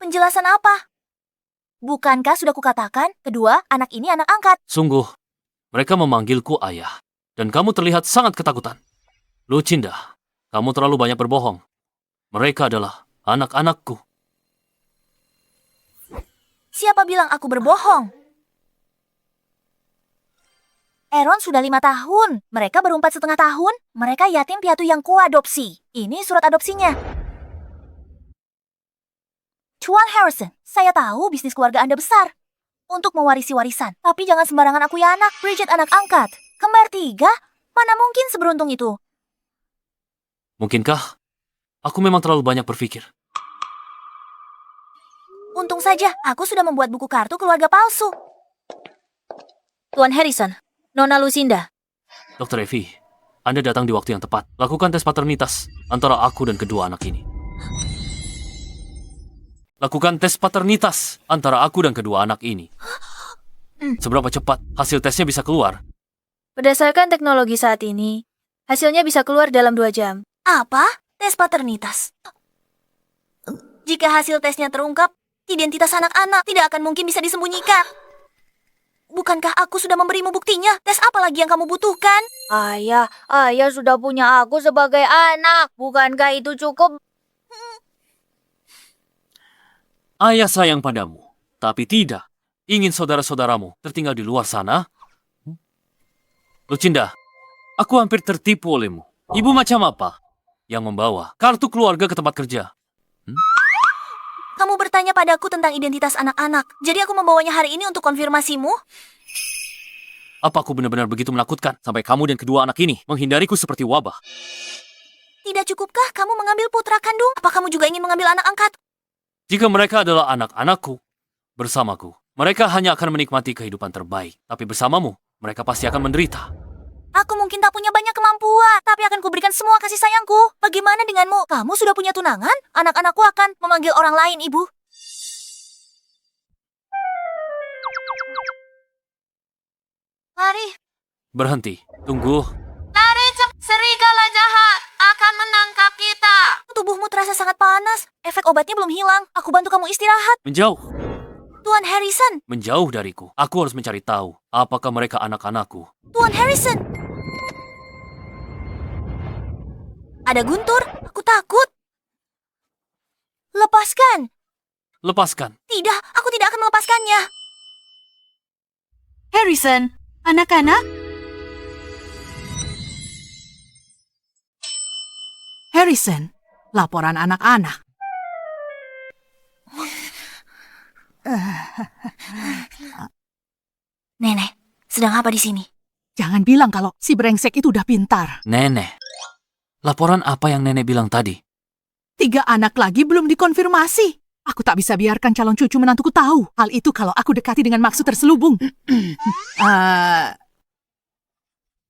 Penjelasan apa? Bukankah sudah kukatakan, kedua, anak ini anak angkat. Sungguh, mereka memanggilku ayah. Dan kamu terlihat sangat ketakutan. Lucinda, kamu terlalu banyak berbohong. Mereka adalah anak-anakku. Siapa bilang aku berbohong? Aaron sudah 5 tahun. Mereka baru 4,5 tahun. Mereka yatim piatu yang kuadopsi. Ini surat adopsinya. Tuan Harrison, saya tahu bisnis keluarga Anda besar. Untuk mewarisi warisan. Tapi jangan sembarangan akui anak. Bridget anak angkat. Kembar 3? Mana mungkin seberuntung itu? Mungkinkah aku memang terlalu banyak berpikir? Untung saja, aku sudah membuat buku kartu keluarga palsu. Tuan Harrison, Nona Lucinda. Dr. Evie, Anda datang di waktu yang tepat. Lakukan tes paternitas antara aku dan kedua anak ini. Lakukan tes paternitas antara aku dan kedua anak ini. Seberapa cepat hasil tesnya bisa keluar? Berdasarkan teknologi saat ini, hasilnya bisa keluar dalam 2 jam. Apa? Tes paternitas. Jika hasil tesnya terungkap, identitas anak-anak tidak akan mungkin bisa disembunyikan. Bukankah aku sudah memberimu buktinya? Tes apa lagi yang kamu butuhkan? Ayah sudah punya aku sebagai anak. Bukankah itu cukup? Ayah sayang padamu, tapi tidak ingin saudara-saudaramu tertinggal di luar sana. Lucinda, aku hampir tertipu olehmu. Ibu macam apa yang membawa kartu keluarga ke tempat kerja? Kamu bertanya padaku tentang identitas anak-anak. Jadi aku membawanya hari ini untuk konfirmasimu? Apa aku benar-benar begitu menakutkan sampai kamu dan kedua anak ini menghindariku seperti wabah? Tidak cukupkah kamu mengambil putra kandung? Apa kamu juga ingin mengambil anak angkat? Jika mereka adalah anak-anakku, bersamaku, mereka hanya akan menikmati kehidupan terbaik. Tapi bersamamu, mereka pasti akan menderita. Aku mungkin tak punya banyak kemampuan, tapi akan kuberikan semua kasih sayangku. Bagaimana denganmu? Kamu sudah punya tunangan? Anak-anakku akan memanggil orang lain, Ibu. Lari, Berhenti, tunggu. lari cepat. Serigala jahat akan menangkap kita. Tubuhmu terasa sangat panas. Efek obatnya belum hilang. Aku bantu kamu istirahat. Menjauh, Tuan Harrison. menjauh dariku. Aku harus mencari tahu apakah mereka anak-anakku. Tuan Harrison. Ada guntur. Aku takut. Lepaskan. Lepaskan. Tidak, aku tidak akan melepaskannya. Harrison, anak-anak. Harrison, laporan anak-anak. Nenek, sedang apa di sini? Jangan bilang kalau si brengsek itu udah pintar. Nenek, laporan apa yang nenek bilang tadi? 3 anak lagi belum dikonfirmasi. Aku tak bisa biarkan calon cucu menantuku tahu. Hal itu kalau aku dekati dengan maksud terselubung.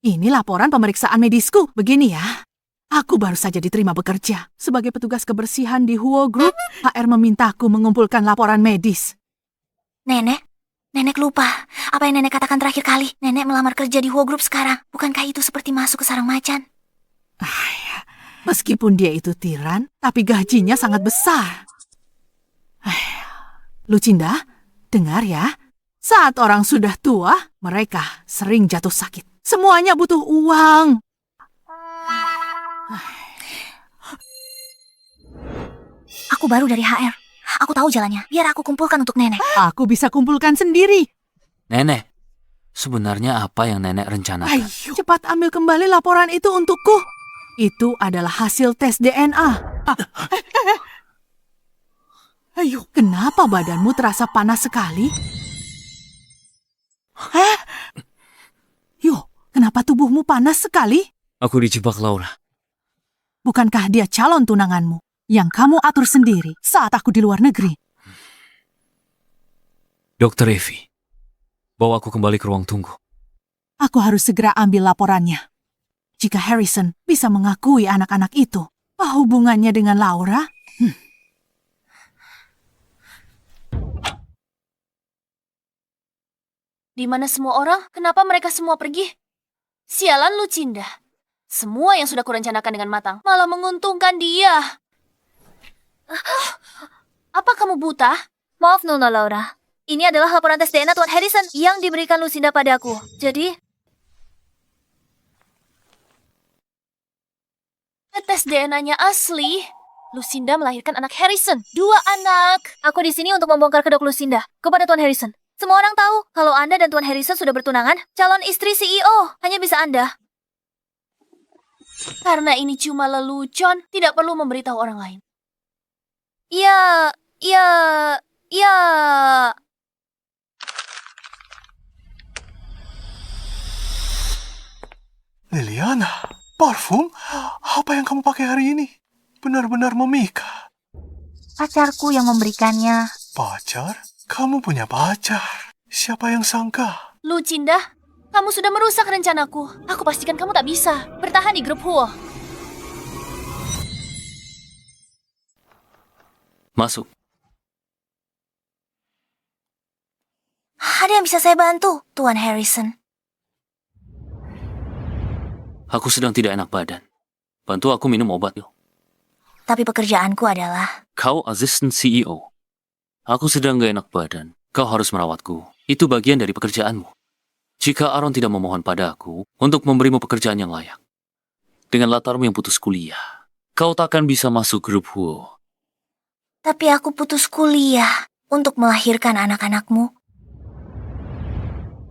Ini laporan pemeriksaan medisku. Begini ya. Aku baru saja diterima bekerja. Sebagai petugas kebersihan di Huo Group, HR memintaku mengumpulkan laporan medis. Nenek lupa. Apa yang nenek katakan terakhir kali? Nenek melamar kerja di Huo Group sekarang. Bukankah itu seperti masuk ke sarang macan? Meskipun dia itu tiran, tapi gajinya sangat besar. Lucinda, dengar ya. Saat orang sudah tua, mereka sering jatuh sakit. Semuanya butuh uang. Aku baru dari HR. Aku tahu jalannya. Biar aku kumpulkan untuk nenek. Aku bisa kumpulkan sendiri. Nenek, sebenarnya apa yang nenek rencanakan? Ayo, cepat ambil kembali laporan itu untukku. Itu adalah hasil tes DNA. Ayo, kenapa badanmu terasa panas sekali? Yo, kenapa tubuhmu panas sekali? Aku dijebak Laura. Bukankah dia calon tunanganmu yang kamu atur sendiri saat aku di luar negeri? Dokter Evi, bawa aku kembali ke ruang tunggu. Aku harus segera ambil laporannya. Jika Harrison bisa mengakui anak-anak itu, apa hubungannya dengan Laura? Di mana semua orang? Kenapa mereka semua pergi? Sialan Lucinda. Semua yang sudah kurencanakan dengan matang malah menguntungkan dia. Apa kamu buta? Maaf Nona Laura. Ini adalah laporan tes DNA Tuan Harrison yang diberikan Lucinda padaku. Jadi, Tes DNA-nya asli. Lucinda melahirkan anak Harrison. 2 anak. aku di sini untuk membongkar kedok Lucinda kepada Tuan Harrison. Semua orang tahu kalau Anda dan Tuan Harrison sudah bertunangan. Calon istri CEO hanya bisa Anda. Karena ini cuma lelucon, tidak perlu memberitahu orang lain. Ya. Liliana, parfum? Apa yang kamu pakai hari ini? Benar-benar memikat. Pacarku yang memberikannya. Pacar? Kamu punya pacar. Siapa yang sangka? Lucinda, kamu sudah merusak rencanaku. Aku pastikan kamu tak bisa bertahan di grup Huo. Masuk. Ada yang bisa saya bantu, Tuan Harrison? Aku sedang tidak enak badan. Bantu aku minum obat yuk. Tapi pekerjaanku adalah... Kau asisten CEO. Aku sedang gak enak badan. Kau harus merawatku. Itu bagian dari pekerjaanmu. Jika Aaron tidak memohon padaku untuk memberimu pekerjaan yang layak, dengan latarmu yang putus kuliah, kau takkan bisa masuk grup Huo. Tapi aku putus kuliah untuk melahirkan anak-anakmu.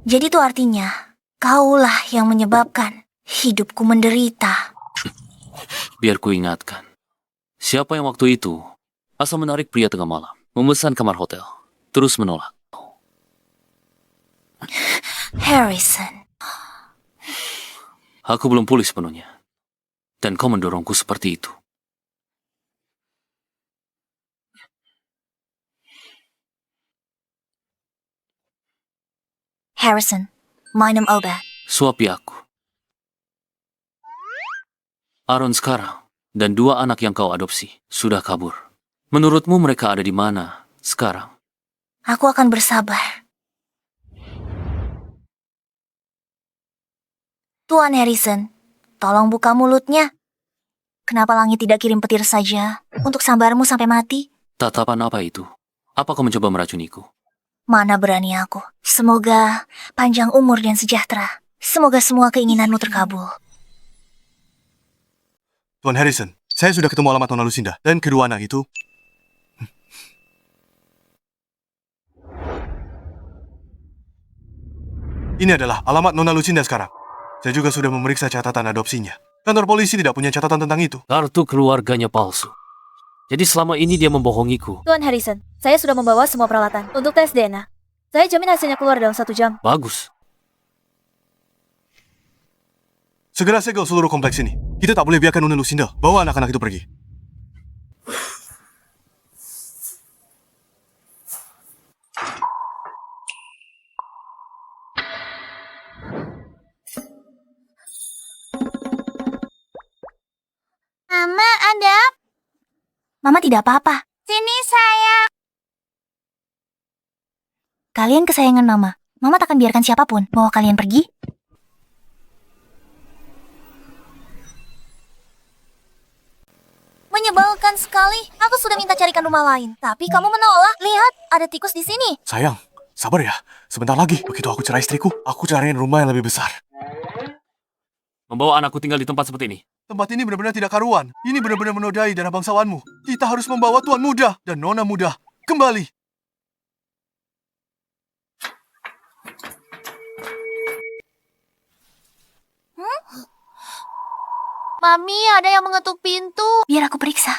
Jadi itu artinya, kaulah yang menyebabkan hidupku menderita. Biar ku ingatkan, siapa yang waktu itu asal menarik pria tengah malam, memesan kamar hotel, terus menolak. Harrison. Aku belum pulih sepenuhnya. Dan kau mendorongku seperti itu. Harrison, minum obat. Suapi aku. Aaron sekarang dan 2 anak yang kau adopsi sudah kabur. Menurutmu mereka ada di mana sekarang? Aku akan bersabar. Tuan Harrison, tolong buka mulutnya. Kenapa langit tidak kirim petir saja untuk sambarmu sampai mati? Tatapan apa itu? Apa kau mencoba meracuniku? Mana berani aku. Semoga panjang umur dan sejahtera. Semoga semua keinginanmu terkabul. Tuan Harrison, saya sudah ketemu alamat Nona Lucinda dan kedua anak itu. Ini adalah alamat Nona Lucinda sekarang. Saya juga sudah memeriksa catatan adopsinya. Kantor polisi tidak punya catatan tentang itu. Kartu keluarganya palsu. Jadi selama ini dia membohongiku. Tuan Harrison, saya sudah membawa semua peralatan untuk tes DNA. Saya jamin hasilnya keluar dalam 1 jam. Bagus. Segera segel seluruh kompleks ini. Kita tak boleh biarkan Nona Lucinda bawa anak-anak itu pergi. Mama, ada? Mama tidak apa-apa. Sini sayang. Kalian kesayangan Mama. Mama takkan biarkan siapapun bawa kalian pergi. Menyebalkan sekali. Aku sudah minta carikan rumah lain, tapi kamu menolak. Lihat, ada tikus di sini. Sayang, sabar ya. Sebentar lagi, begitu aku cerai istriku, aku cariin rumah yang lebih besar. Membawa anakku tinggal di tempat seperti ini. Tempat ini benar-benar tidak karuan. Ini benar-benar menodai dana bangsawanmu. Kita harus membawa tuan muda dan nona muda kembali. Mami, ada yang mengetuk pintu. Biar aku periksa.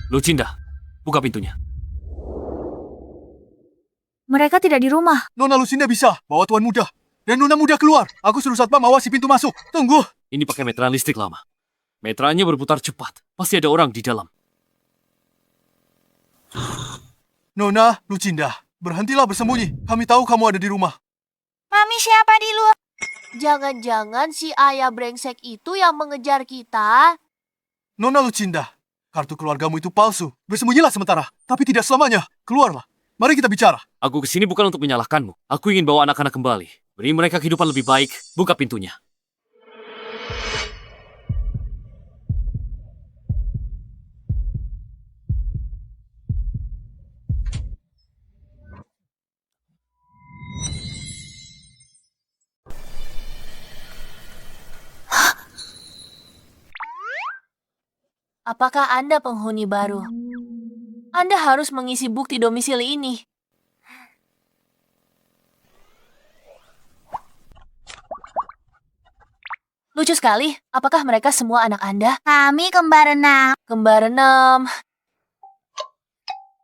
Lucinda, buka pintunya. Mereka tidak di rumah. Nona Lucinda bisa bawa tuan muda dan nona muda keluar. Aku suruh satpam awasi pintu masuk. Tunggu. Ini pakai meteran listrik lama. Meterannya berputar cepat. Pasti ada orang di dalam. Nona Lucinda, berhentilah bersembunyi. Kami tahu kamu ada di rumah. Mami, siapa di luar? Jangan-jangan si ayah brengsek itu yang mengejar kita. Nona Lucinda, kartu keluargamu itu palsu. Bersembunyilah sementara, tapi tidak selamanya. Keluarlah. Mari kita bicara. Aku kesini bukan untuk menyalahkanmu. Aku ingin bawa anak-anak kembali. Beri mereka kehidupan lebih baik. Buka pintunya. Apakah Anda penghuni baru? Anda harus mengisi bukti domisili ini. Lucu sekali. Apakah mereka semua anak Anda? Kami kembar 6. Kembar 6.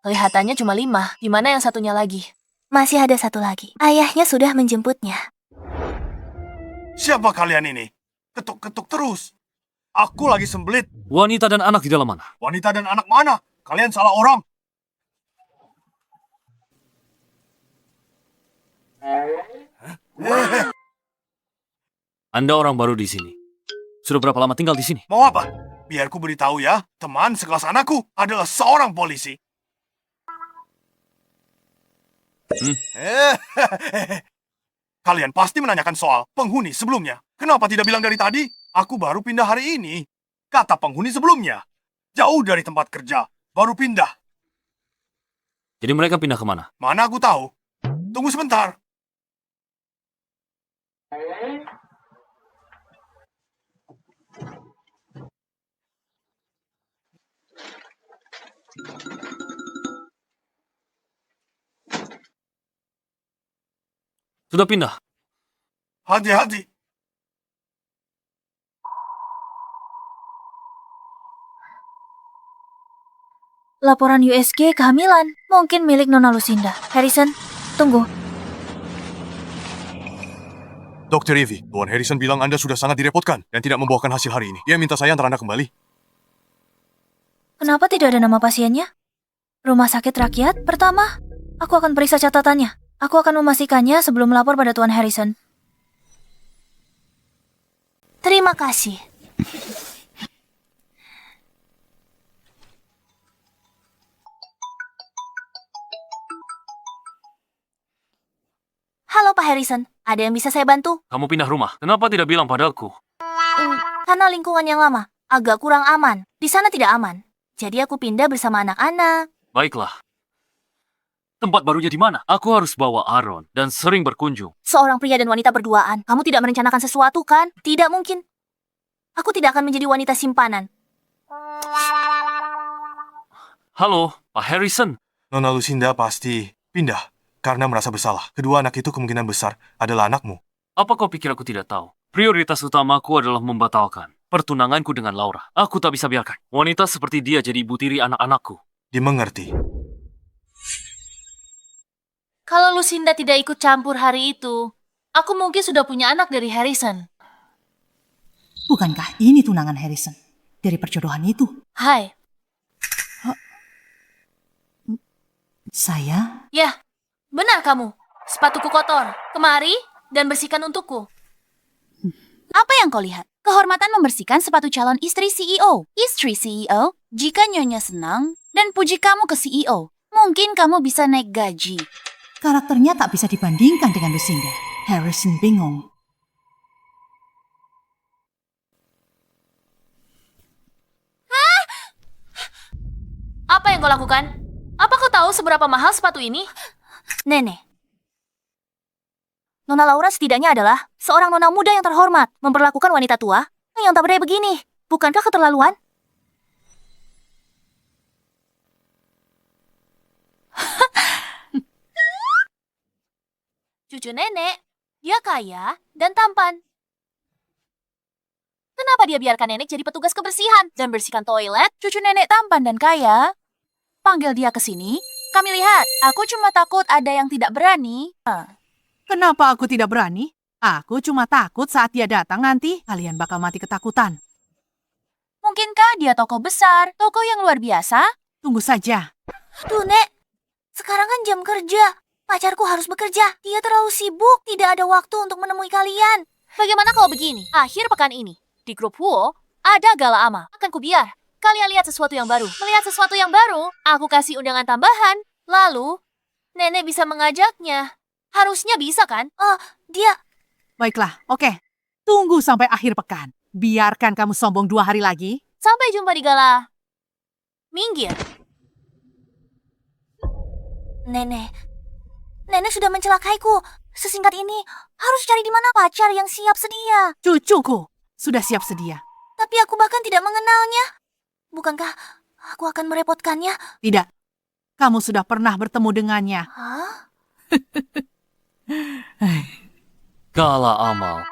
Kelihatannya cuma 5. Di mana yang satunya lagi? Masih ada satu lagi. Ayahnya sudah menjemputnya. Siapa kalian ini? Ketuk-ketuk terus. Aku lagi sembelit. Wanita dan anak di dalam mana? Wanita dan anak mana? Kalian salah orang. Anda orang baru di sini. Sudah berapa lama tinggal di sini? Mau apa? Biar ku beritahu ya, teman sekelas anakku adalah seorang polisi. Kalian pasti menanyakan soal penghuni sebelumnya. Kenapa tidak bilang dari tadi? Aku baru pindah hari ini. Kata penghuni sebelumnya. Jauh dari tempat kerja. baru pindah. Jadi mereka pindah kemana? Mana aku tahu. Tunggu sebentar. Sudah pindah. Hati-hati. Laporan USG kehamilan. Mungkin milik Nona Lucinda. Harrison, tunggu. Dr. Ivy, Tuan Harrison bilang Anda sudah sangat direpotkan dan tidak membawakan hasil hari ini. Dia minta saya antar Anda kembali. Kenapa tidak ada nama pasiennya? Rumah sakit rakyat pertama. Aku akan periksa catatannya. Aku akan memastikannya sebelum melapor pada Tuan Harrison. Terima kasih. Halo Pak Harrison, ada yang bisa saya bantu? Kamu pindah rumah. Kenapa tidak bilang padaku? Karena lingkungan yang lama, agak kurang aman. Di sana tidak aman. Jadi aku pindah bersama anak-anak. Baiklah. Tempat barunya di mana? Aku harus bawa Aaron dan sering berkunjung. Seorang pria dan wanita berduaan. Kamu tidak merencanakan sesuatu kan? Tidak mungkin. Aku tidak akan menjadi wanita simpanan. Halo, Pak Harrison. Nona Lucinda pasti pindah karena merasa bersalah. Kedua anak itu kemungkinan besar adalah anakmu. Apa kau pikir aku tidak tahu? Prioritas utamaku adalah membatalkan pertunanganku dengan Laura. Aku tak bisa biarkan wanita seperti dia jadi ibu tiri anak-anakku. Dimengerti. Kalau Lucinda tidak ikut campur hari itu, aku mungkin sudah punya anak dari Harrison. Bukankah ini tunangan Harrison dari perjodohan itu? Hai. Saya? Ya, benar kamu. Sepatuku kotor. Kemari dan bersihkan untukku. Apa yang kau lihat? Kehormatan membersihkan sepatu calon istri CEO. Istri CEO, jika nyonya senang dan puji kamu ke CEO, mungkin kamu bisa naik gaji. Karakternya tak bisa dibandingkan dengan Lucinda. Harrison bingung. Apa yang kau lakukan? Apa kau tahu seberapa mahal sepatu ini? Nenek. Nona Laura setidaknya adalah seorang nona muda yang terhormat, memperlakukan wanita tua yang tak berdaya begini. Bukankah keterlaluan? Cucu nenek, dia kaya dan tampan. Kenapa dia biarkan nenek jadi petugas kebersihan dan bersihkan toilet? Cucu nenek tampan dan kaya. Panggil dia ke sini. Kami lihat, aku cuma takut ada yang tidak berani. Kenapa aku tidak berani? Aku cuma takut saat dia datang nanti, kalian bakal mati ketakutan. Mungkinkah dia tokoh besar, tokoh yang luar biasa? Tunggu saja. Tuh, Nek. Sekarang kan jam kerja. Pacarku harus bekerja. Dia terlalu sibuk, tidak ada waktu untuk menemui kalian. Bagaimana kalau begini? Akhir pekan ini, di grup Huo, ada gala ama. Akan kubiar. Kalian lihat sesuatu yang baru. Melihat sesuatu yang baru, aku kasih undangan tambahan. Lalu, nenek bisa mengajaknya. Harusnya bisa kan? Oh, dia... Baiklah, oke. Tunggu sampai akhir pekan. Biarkan kamu sombong 2 hari lagi. Sampai jumpa di gala. Minggir. Nenek sudah mencelakaiku. Sesingkat ini, harus cari di mana pacar yang siap sedia. Cucuku sudah siap sedia. Tapi aku bahkan tidak mengenalnya. Bukankah aku akan merepotkannya? Tidak. Kamu sudah pernah bertemu dengannya. Hah? Gala amal.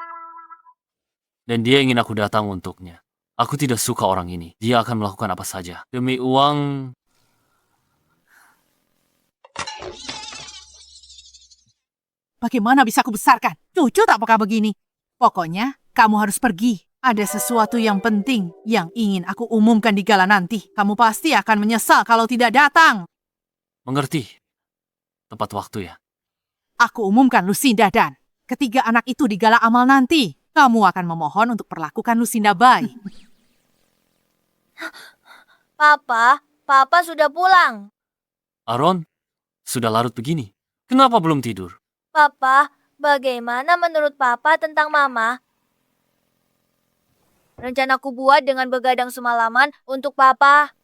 Dan dia ingin aku datang untuknya. Aku tidak suka orang ini. Dia akan melakukan apa saja. Demi uang... Bagaimana bisa aku besarkan? Cucu tak peka begini. Pokoknya, kamu harus pergi. Ada sesuatu yang penting yang ingin aku umumkan di gala nanti. Kamu pasti akan menyesal kalau tidak datang. Mengerti. Tepat waktu ya. Aku umumkan Lucinda dan ketiga anak itu di gala amal nanti. Kamu akan memohon untuk perlakukan Lucinda baik. Papa sudah pulang. Aaron, sudah larut begini. Kenapa belum tidur? Papa, bagaimana menurut Papa tentang Mama? Rencanaku buat dengan begadang semalaman untuk Papa.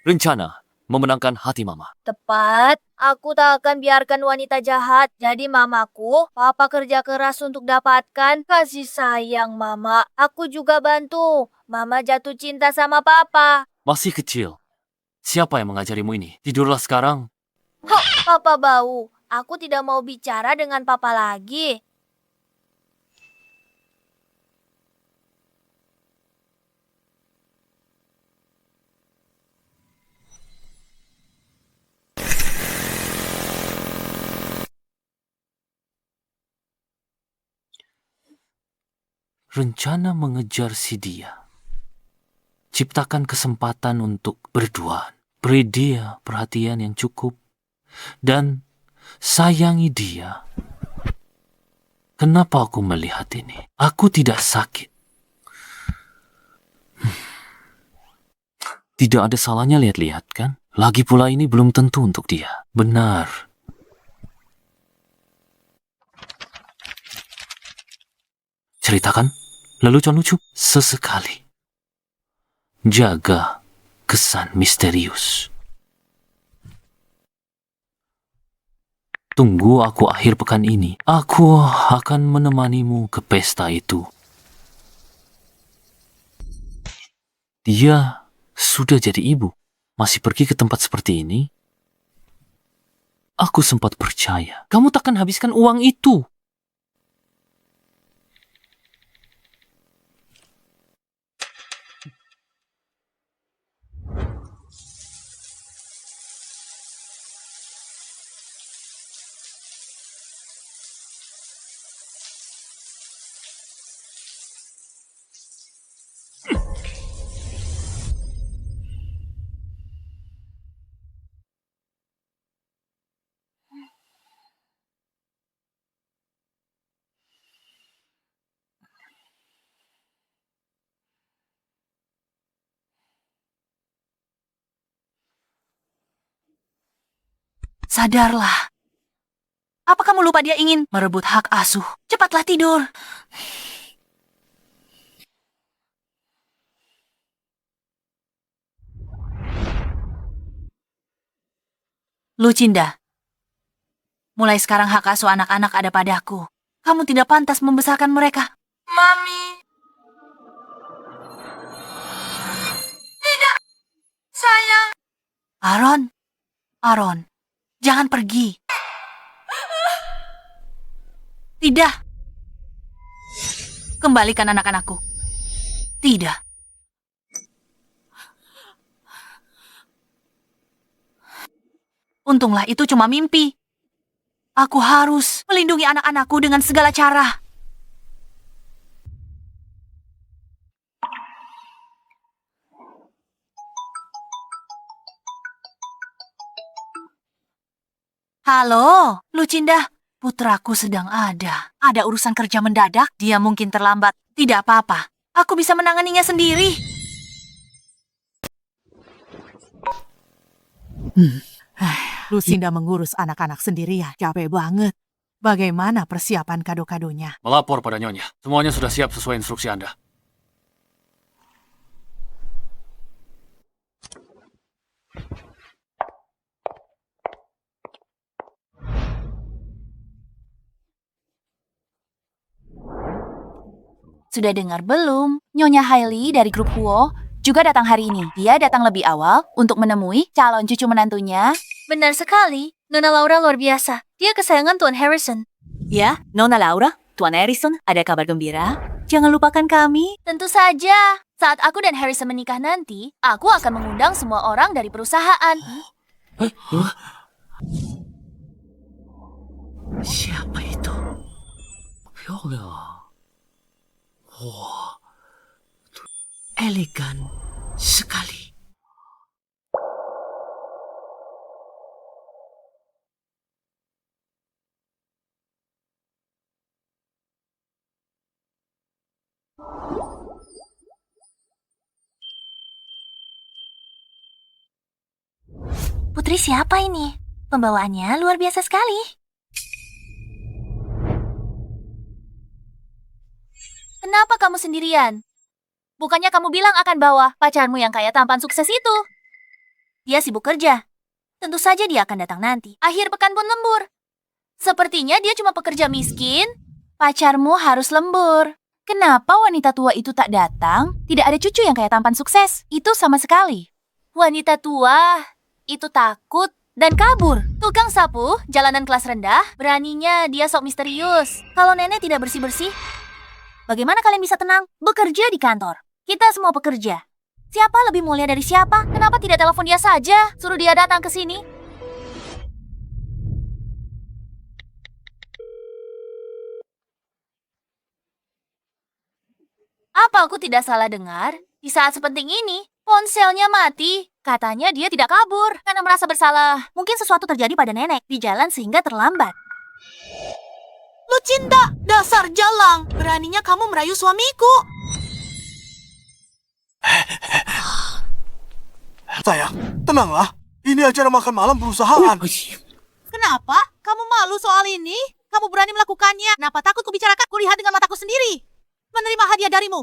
rencana memenangkan hati Mama. Tepat. Aku tak akan biarkan wanita jahat. Jadi mamaku, papa kerja keras untuk dapatkan kasih sayang mama. Aku juga bantu. Mama jatuh cinta sama papa. Masih kecil. Siapa yang mengajarimu ini? Tidurlah sekarang. Papa bau. Aku tidak mau bicara dengan papa lagi. Rencana mengejar si dia. Ciptakan kesempatan untuk berduaan. Beri dia perhatian yang cukup. Dan sayangi dia. Kenapa aku melihat ini? Aku tidak sakit. Tidak ada salahnya lihat-lihat, kan? Lagi pula ini belum tentu untuk dia. Benar. Ceritakan lelucon lucu sesekali. Jaga kesan misterius. Tunggu aku akhir pekan ini. Aku akan menemanimu ke pesta itu. Dia sudah jadi ibu. Masih pergi ke tempat seperti ini? Aku sempat percaya. Kamu takkan habiskan uang itu. Sadarlah. Apa kamu lupa dia ingin merebut hak asuh? Cepatlah tidur. Lucinda, mulai sekarang hak asuh anak-anak ada padaku. Kamu tidak pantas membesarkan mereka. Mami. Tidak. Sayang. Aaron, jangan pergi. Tidak. Kembalikan anak-anakku. Tidak. Untunglah itu cuma mimpi. Aku harus melindungi anak-anakku dengan segala cara. Halo, Lucinda. Putraku sedang ada. Ada urusan kerja mendadak, dia mungkin terlambat. Tidak apa-apa, aku bisa menanganinya sendiri. Lucinda mengurus anak-anak sendirian. Capek banget. Bagaimana persiapan kado-kadonya? Melapor pada Nyonya. Semuanya sudah siap sesuai instruksi Anda. Sudah dengar belum? Nyonya Hailey dari grup Huo juga datang hari ini. Dia datang lebih awal untuk menemui calon cucu menantunya. Benar sekali. Nona Laura luar biasa. Dia kesayangan Tuan Harrison. Ya, Nona Laura, Tuan Harrison, ada kabar gembira? Jangan lupakan kami. Tentu saja. Saat aku dan Harrison menikah nanti, aku akan mengundang semua orang dari perusahaan. Siapa itu? Viola. Wah, elegan sekali. Putri siapa ini? Pembawaannya luar biasa sekali. Kenapa kamu sendirian? Bukannya kamu bilang akan bawa pacarmu yang kaya tampan sukses itu? Dia sibuk kerja. Tentu saja dia akan datang nanti. Akhir pekan pun lembur. Sepertinya dia cuma pekerja miskin. Pacarmu harus lembur. Kenapa wanita tua itu tak datang? Tidak ada cucu yang kayak tampan sukses. Itu sama sekali. Wanita tua itu takut dan kabur. Tukang sapu, jalanan kelas rendah, beraninya dia sok misterius. Kalau nenek tidak bersih-bersih, bagaimana kalian bisa tenang? Bekerja di kantor. Kita semua pekerja. Siapa lebih mulia dari siapa? Kenapa tidak telepon dia saja? Suruh dia datang ke sini. Apa aku tidak salah dengar? Di saat sepenting ini, ponselnya mati. Katanya dia tidak kabur karena merasa bersalah. Mungkin sesuatu terjadi pada nenek di jalan sehingga terlambat. Lucinda, dasar jalang. Beraninya kamu merayu suamiku. Sayang, tenanglah. Ini acara makan malam perusahaan. Kenapa? Kamu malu soal ini? Kamu berani melakukannya? Kenapa takut kubicarakan? Kulihat dengan mataku sendiri. Menerima hadiah darimu.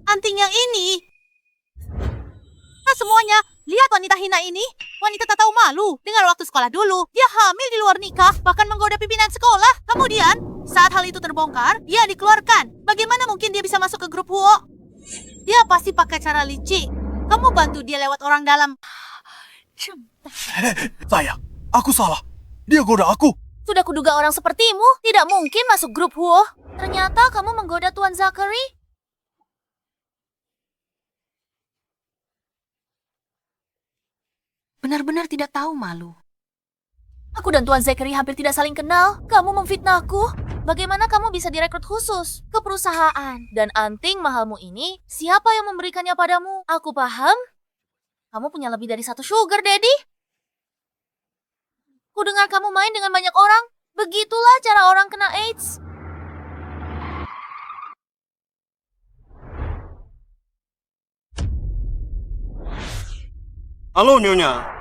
Anting yang ini. Nah, semuanya. Lihat wanita hina ini. Wanita tak tahu malu. Dengar waktu sekolah dulu. Dia hamil di luar nikah. Bahkan menggoda pimpinan sekolah. Kemudian, saat hal itu terbongkar, dia dikeluarkan. Bagaimana mungkin dia bisa masuk ke grup Huo? Dia pasti pakai cara licik. Kamu bantu dia lewat orang dalam. Sayang, aku salah. Dia goda aku. Sudah kuduga orang sepertimu tidak mungkin masuk grup Huo. Ternyata kamu menggoda Tuan Zachary. Benar-benar tidak tahu malu. Aku dan Tuan Zachary hampir tidak saling kenal. Kamu memfitnahku. Bagaimana kamu bisa direkrut khusus ke perusahaan? Dan anting mahalmu ini, siapa yang memberikannya padamu? Aku paham. Kamu punya lebih dari satu sugar daddy. Ku dengar kamu main dengan banyak orang. Begitulah cara orang kena AIDS. Halo, Nyonya.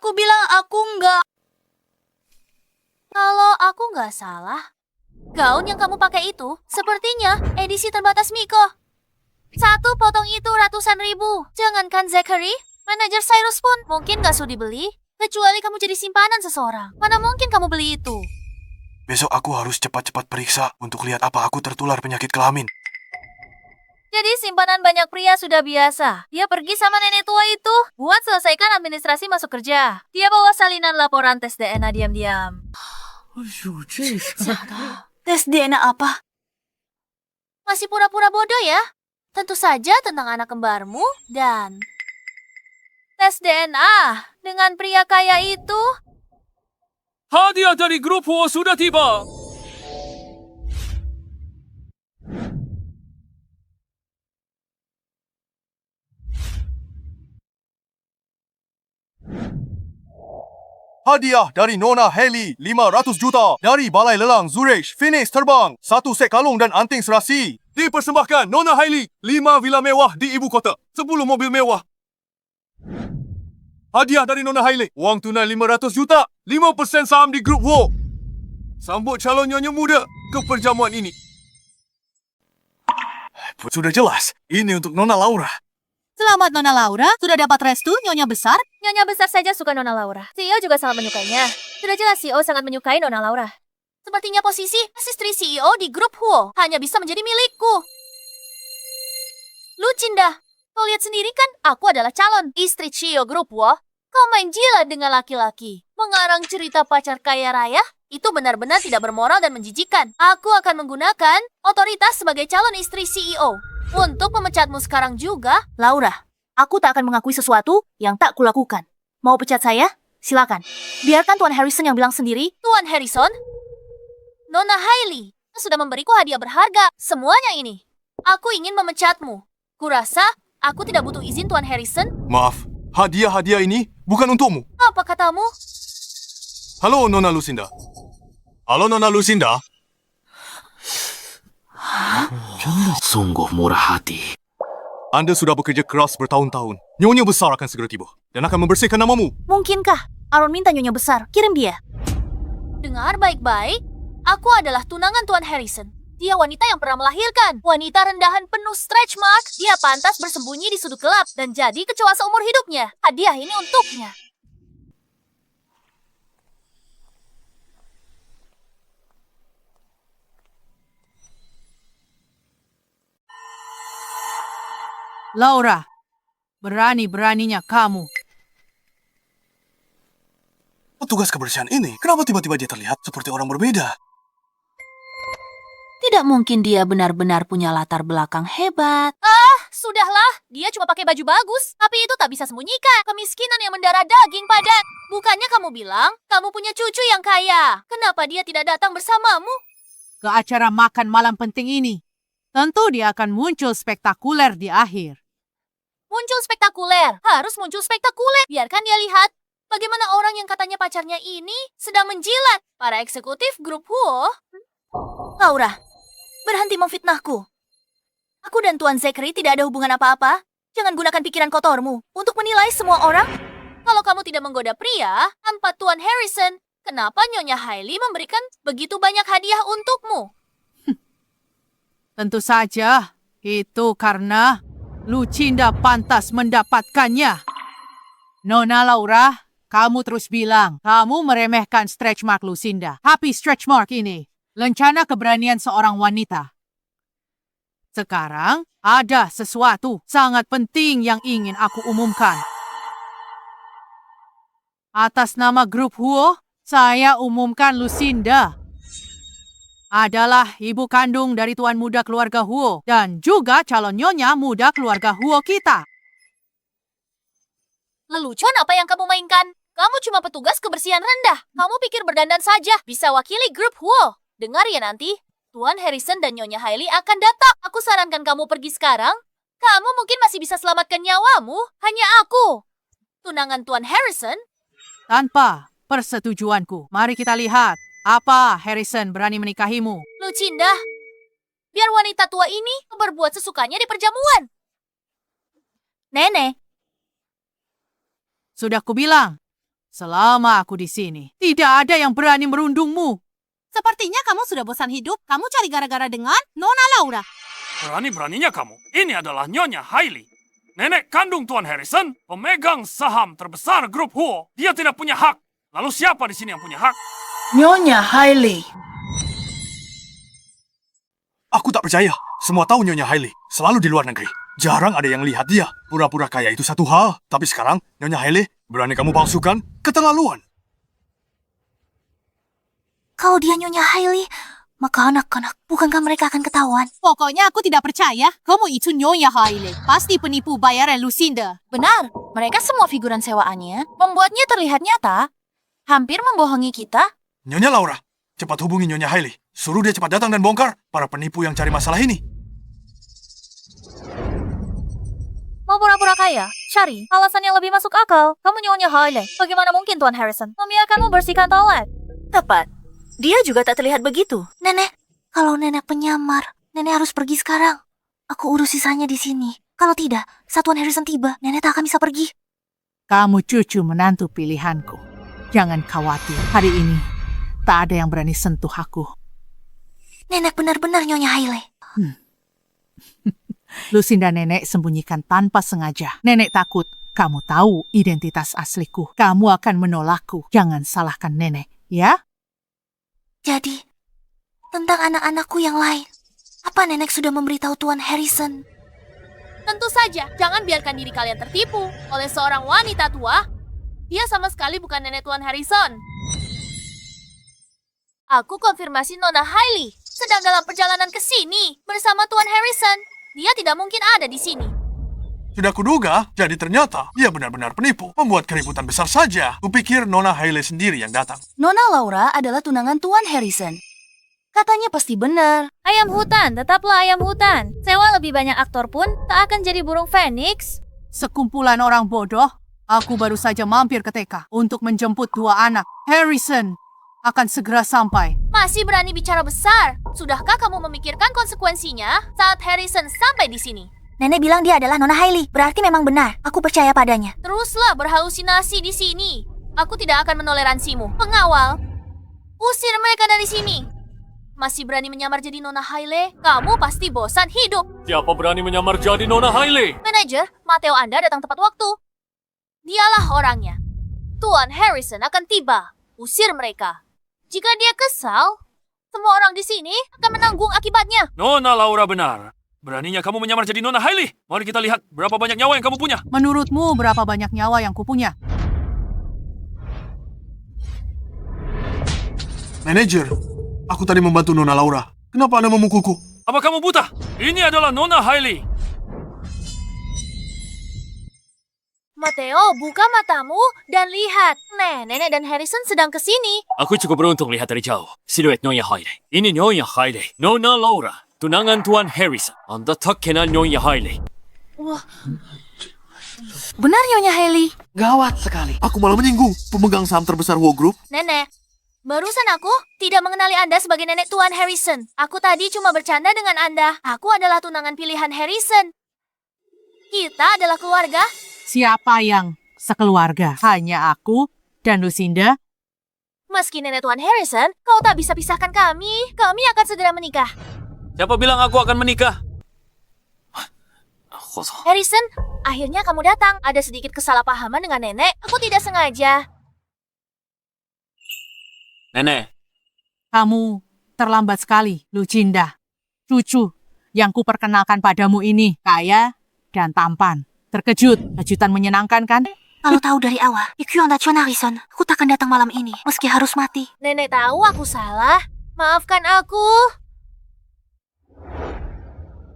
Aku bilang aku enggak. Kalau aku nggak salah, gaun yang kamu pakai itu sepertinya edisi terbatas Miko. Satu potong itu ratusan ribu. Jangankan Zachary, manajer Cyrus pun mungkin nggak sudi beli. Kecuali kamu jadi simpanan seseorang. Mana mungkin kamu beli itu? Besok aku harus cepat-cepat periksa untuk lihat apa aku tertular penyakit kelamin. Jadi simpanan banyak pria sudah biasa. Dia pergi sama nenek tua itu buat selesaikan administrasi masuk kerja. Dia bawa salinan laporan tes DNA diam-diam. Tes DNA apa? Masih pura-pura bodoh ya? Tentu saja tentang anak kembarmu dan tes DNA dengan pria kaya itu. Hadiah dari grup Huo sudah tiba. Hadiah dari Nona Haley, 500 juta. Dari Balai Lelang Zurich, Phoenix terbang. 1 set kalung dan anting serasi. Dipersembahkan Nona Haley, 5 villa mewah di ibu kota. 10 mobil mewah. Hadiah dari Nona Haley, wang tunai 500 juta. 5% saham di grup Wo. Sambut calon nyonya muda ke perjamuan ini. Sudah jelas, ini untuk Nona Laura. Selamat Nona Laura, sudah dapat restu Nyonya Besar? Nyonya besar saja suka Nona Laura. CEO juga sangat menyukainya. Sudah jelas CEO sangat menyukai Nona Laura. Sepertinya posisi istri CEO di grup Huo hanya bisa menjadi milikku. Lucinda, kau lihat sendiri kan, aku adalah calon istri CEO grup Huo. Kau main jilat dengan laki-laki. Mengarang cerita pacar kaya raya, itu benar-benar tidak bermoral dan menjijikan. Aku akan menggunakan otoritas sebagai calon istri CEO. Untuk memencatmu sekarang juga. Laura, aku tak akan mengakui sesuatu yang tak kulakukan. Mau pecat saya? Silakan. Biarkan Tuan Harrison yang bilang sendiri. Tuan Harrison, Nona Hailey sudah memberiku hadiah berharga. Semuanya ini. Aku ingin memecatmu. Kurasa aku tidak butuh izin Tuan Harrison. Maaf, hadiah-hadiah ini bukan untukmu. Apa katamu? Halo Nona Lucinda. Halo Nona Lucinda. Sungguh murah hati. Anda sudah bekerja keras bertahun-tahun. Nyonya besar akan segera tiba dan akan membersihkan namamu. Mungkinkah Aaron minta Nyonya Besar kirim dia? Dengar baik-baik, aku adalah tunangan Tuan Harrison. Dia wanita yang pernah melahirkan. Wanita rendahan penuh stretch mark. Dia pantas bersembunyi di sudut gelap dan jadi kecoa seumur hidupnya. Hadiah ini untuknya. Laura, berani-beraninya kamu. Petugas kebersihan ini, kenapa tiba-tiba dia terlihat seperti orang berbeda? Tidak mungkin dia benar-benar punya latar belakang hebat. Sudahlah, dia cuma pakai baju bagus. Tapi itu tak bisa sembunyikan kemiskinan yang mendarah daging padat. Bukannya kamu bilang kamu punya cucu yang kaya. Kenapa dia tidak datang bersamamu? Ke acara makan malam penting ini, tentu dia akan muncul spektakuler di akhir. Muncul spektakuler. Harus muncul spektakuler. Biarkan dia lihat bagaimana orang yang katanya pacarnya ini sedang menjilat para eksekutif grup Huo. Laura, berhenti memfitnahku. Aku dan Tuan Zachary tidak ada hubungan apa-apa. Jangan gunakan pikiran kotormu untuk menilai semua orang. Kalau kamu tidak menggoda pria tanpa Tuan Harrison, kenapa Nyonya Hailey memberikan begitu banyak hadiah untukmu? Tentu saja, itu karena Lucinda pantas mendapatkannya. Nona Laura, kamu terus bilang kamu meremehkan stretch mark Lucinda. Tapi stretch mark ini lencana keberanian seorang wanita. Sekarang ada sesuatu sangat penting yang ingin aku umumkan. Atas nama grup Huo, saya umumkan Lucinda adalah ibu kandung dari tuan muda keluarga Huo dan juga calon nyonya muda keluarga Huo kita. Lelucon apa yang kamu mainkan? Kamu cuma petugas kebersihan rendah. Kamu pikir berdandan saja bisa wakili grup Huo. Dengar ya nanti, Tuan Harrison dan Nyonya Hailey akan datang. Aku sarankan kamu pergi sekarang. Kamu mungkin masih bisa selamatkan nyawamu. Hanya aku, tunangan Tuan Harrison. Tanpa persetujuanku, mari kita lihat apa Harrison berani menikahimu. Lucinda, biar wanita tua ini berbuat sesukanya di perjamuan. Nenek, Sudah kubilang, selama aku di sini, tidak ada yang berani merundungmu. Sepertinya kamu sudah bosan hidup. Kamu cari gara-gara dengan Nona Laura. Berani-beraninya kamu. Ini adalah Nyonya Hailey. Nenek kandung Tuan Harrison, pemegang saham terbesar grup Huo. Dia tidak punya hak. Lalu siapa di sini yang punya hak? Nyonya Hailey. Aku tak percaya. Semua tahu Nyonya Hailey selalu di luar negeri. Jarang ada yang lihat dia. Pura-pura kaya itu satu hal. Tapi sekarang, Nyonya Hailey, berani kamu palsukan? Keterlaluan. kalau dia Nyonya Hailey, maka anak-anak, bukankah mereka akan ketahuan? Pokoknya aku tidak percaya. Kamu itu Nyonya Hailey. Pasti penipu bayaran Lucinda. Benar, mereka semua figuran sewaannya membuatnya terlihat nyata. Hampir membohongi kita. Nyonya Laura, cepat hubungi Nyonya Hailey. Suruh dia cepat datang dan bongkar para penipu yang cari masalah ini. Mau pura-pura kaya? Cari alasan yang lebih masuk akal. Kamu Nyonya Hailey. Bagaimana mungkin Tuan Harrison membiarkanmu bersihkan toilet? Tepat. Dia juga tak terlihat begitu. Nenek, kalau nenek penyamar, nenek harus pergi sekarang. Aku urus sisanya di sini. Kalau tidak, saat Tuan Harrison tiba, nenek tak akan bisa pergi. Kamu cucu menantu pilihanku. Jangan khawatir, hari ini tak ada yang berani sentuh aku. Nenek benar-benar Nyonya Hailey. Lucinda nenek sembunyikan tanpa sengaja. Nenek takut kamu tahu identitas asliku. Kamu akan menolakku. Jangan salahkan nenek, ya? Jadi, tentang anak-anakku yang lain, apa nenek sudah memberitahu Tuan Harrison? Tentu saja, jangan biarkan diri kalian tertipu oleh seorang wanita tua. Dia sama sekali bukan nenek Tuan Harrison. Aku konfirmasi Nona Hailey sedang dalam perjalanan ke sini bersama Tuan Harrison. Dia tidak mungkin ada di sini. Sudah kuduga, jadi ternyata dia benar-benar penipu. Membuat keributan besar saja. Kupikir Nona Hailey sendiri yang datang. Nona Laura adalah tunangan Tuan Harrison. Katanya pasti benar. Ayam hutan, tetaplah ayam hutan. Sewa lebih banyak aktor pun tak akan jadi burung Phoenix. Sekumpulan orang bodoh, aku baru saja mampir ke TK untuk menjemput dua anak. Harrison akan segera sampai. Masih berani bicara besar? Sudahkah kamu memikirkan konsekuensinya saat Harrison sampai di sini? Nenek bilang dia adalah Nona Hailey. Berarti memang benar. Aku percaya padanya. Teruslah berhalusinasi di sini. Aku tidak akan menoleransimu. Pengawal, usir mereka dari sini. Masih berani menyamar jadi Nona Hailey? Kamu pasti bosan hidup. Siapa berani menyamar jadi Nona Hailey? Manajer, Mateo Anda datang tepat waktu. Dialah orangnya. Tuan Harrison akan tiba. Usir mereka. Jika dia kesal, semua orang di sini akan menanggung akibatnya. Nona Laura benar. Beraninya kamu menyamar jadi Nona Hailey. Mari kita lihat berapa banyak nyawa yang kamu punya. Menurutmu berapa banyak nyawa yang kupunya? Manajer, aku tadi membantu Nona Laura. Kenapa Anda memukulku? Apa kamu buta? Ini adalah Nona Hailey. Mateo, buka matamu dan lihat. Nenek dan Harrison sedang ke sini. Aku cukup beruntung lihat dari jauh. Siluet Nyonya Hailey. Ini Nyonya Hailey. Nona Laura. Tunangan Tuan Harrison. Anda tak kenal Nyonya Hailey. Benar Nyonya Hailey. Gawat sekali. Aku malah menyinggung pemegang saham terbesar Huo Group. Nenek, barusan aku tidak mengenali Anda sebagai nenek Tuan Harrison. Aku tadi cuma bercanda dengan Anda. Aku adalah tunangan pilihan Harrison. Kita adalah keluarga. Siapa yang sekeluarga? Hanya aku dan Lucinda. Meski nenek Tuan Harrison, kau tak bisa pisahkan kami. Kami akan segera menikah. Siapa bilang aku akan menikah? Harrison, akhirnya kamu datang. Ada sedikit kesalahpahaman dengan nenek. Aku tidak sengaja. Nenek, Kamu terlambat sekali, Lucinda. Cucu yang kuperkenalkan padamu ini kaya dan tampan. Terkejut, kejutan menyenangkan kan? Kalau tahu dari awal, Ikyu anda Tuan Harrison, aku takkan datang malam ini, meski harus mati. Nenek tahu aku salah. Maafkan aku.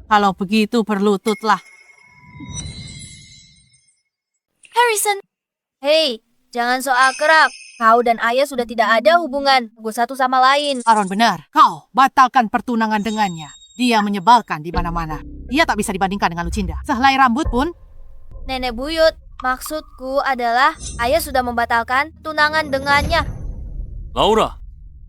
Kalau begitu berlututlah. Harrison, Hei, jangan so akrab. Kau dan ayah sudah tidak ada hubungan. Gue satu sama lain. Aaron benar, kau batalkan pertunangan dengannya. Dia menyebalkan di mana-mana. Dia tak bisa dibandingkan dengan Lucinda. Sehelai rambut pun. Nenek buyut, maksudku adalah ayah sudah membatalkan tunangan dengannya. Laura,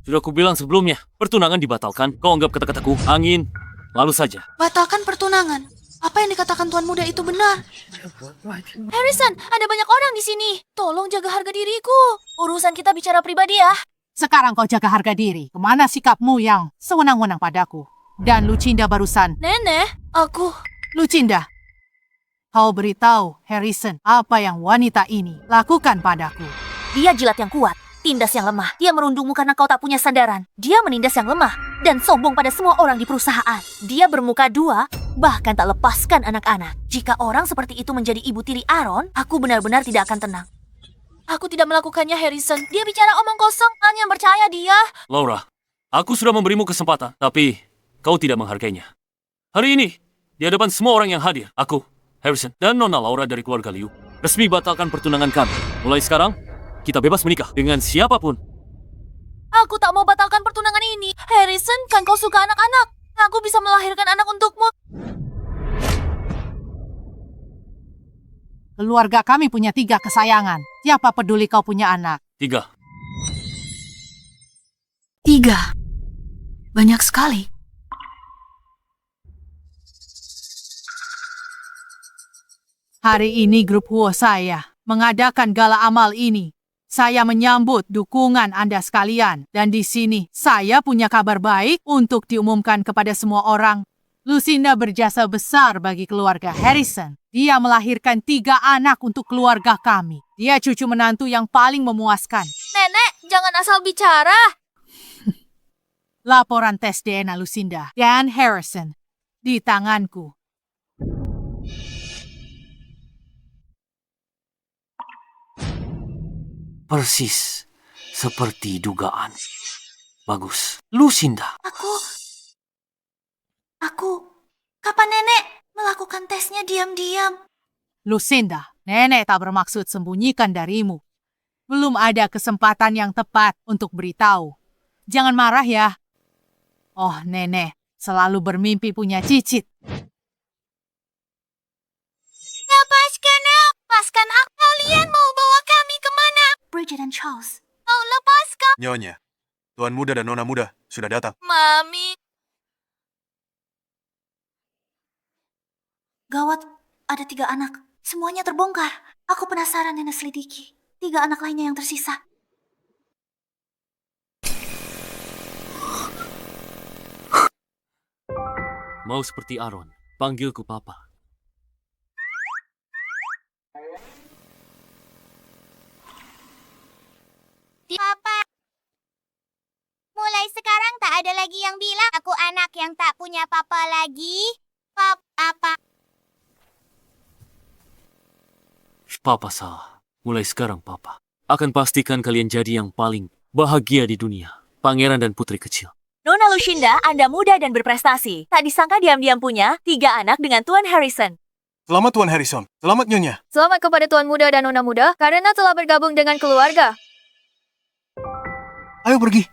sudah kubilang sebelumnya, pertunangan dibatalkan. Kau anggap kata-kataku angin, lalu saja. Batalkan pertunangan. Apa yang dikatakan tuan muda itu benar? Harrison, ada banyak orang di sini. Tolong jaga harga diriku. Urusan kita bicara pribadi ya. Sekarang kau jaga harga diri. Kemana sikapmu yang sewenang-wenang padaku? Dan Lucinda barusan. Nenek, aku... Lucinda, kau beritahu Harrison apa yang wanita ini lakukan padaku. Dia jilat yang kuat, tindas yang lemah. Dia merundungmu karena kau tak punya sandaran. Dia menindas yang lemah dan sombong pada semua orang di perusahaan. Dia bermuka dua, bahkan tak lepaskan anak-anak. Jika orang seperti itu menjadi ibu tiri Aaron, aku benar-benar tidak akan tenang. Aku tidak melakukannya, Harrison. Dia bicara omong kosong. Hanya percaya dia. Laura, aku sudah memberimu kesempatan, tapi kau tidak menghargainya. Hari ini, di hadapan semua orang yang hadir, aku, Harrison, dan Nona Laura dari keluarga Liu, resmi batalkan pertunangan kami. Mulai sekarang, kita bebas menikah dengan siapapun. Aku tak mau batalkan pertunangan ini. Harrison, kan kau suka anak-anak? Aku bisa melahirkan anak untukmu. Keluarga kami punya 3 kesayangan. Siapa peduli kau punya anak? 3. 3. Banyak sekali. Hari ini grup Huo saya mengadakan gala amal ini. Saya menyambut dukungan Anda sekalian. Dan di sini, saya punya kabar baik untuk diumumkan kepada semua orang. Lucinda berjasa besar bagi keluarga Harrison. Dia melahirkan 3 anak untuk keluarga kami. Dia cucu menantu yang paling memuaskan. Nenek, jangan asal bicara. Laporan tes DNA Lucinda dan Harrison di tanganku. Persis seperti dugaan. Bagus. Lucinda. Kapan nenek melakukan tesnya diam-diam? Lucinda, nenek tak bermaksud sembunyikan darimu. Belum ada kesempatan yang tepat untuk beritahu. Jangan marah ya. Oh, nenek selalu bermimpi punya cicit. Lepaskan aku. Kalian mau bawa kami kemana? Bridget dan Charles. Oh, lepaskan. Nyonya, Tuan Muda dan Nona Muda sudah datang. Mami. Gawat, ada 3 anak. Semuanya terbongkar. Aku penasaran dan selidiki. 3 anak lainnya yang tersisa. Mau seperti Aaron, panggilku Papa. Papa, mulai sekarang tak ada lagi yang bilang aku anak yang tak punya papa lagi. Papa. Papa salah. Mulai sekarang Papa akan pastikan kalian jadi yang paling bahagia di dunia. Pangeran dan putri kecil. Nona Lucinda, Anda muda dan berprestasi. Tak disangka diam-diam punya 3 anak dengan Tuan Harrison. Selamat Tuan Harrison. Selamat Nyonya. Selamat kepada Tuan Muda dan Nona Muda karena telah bergabung dengan keluarga. Ayo pergi.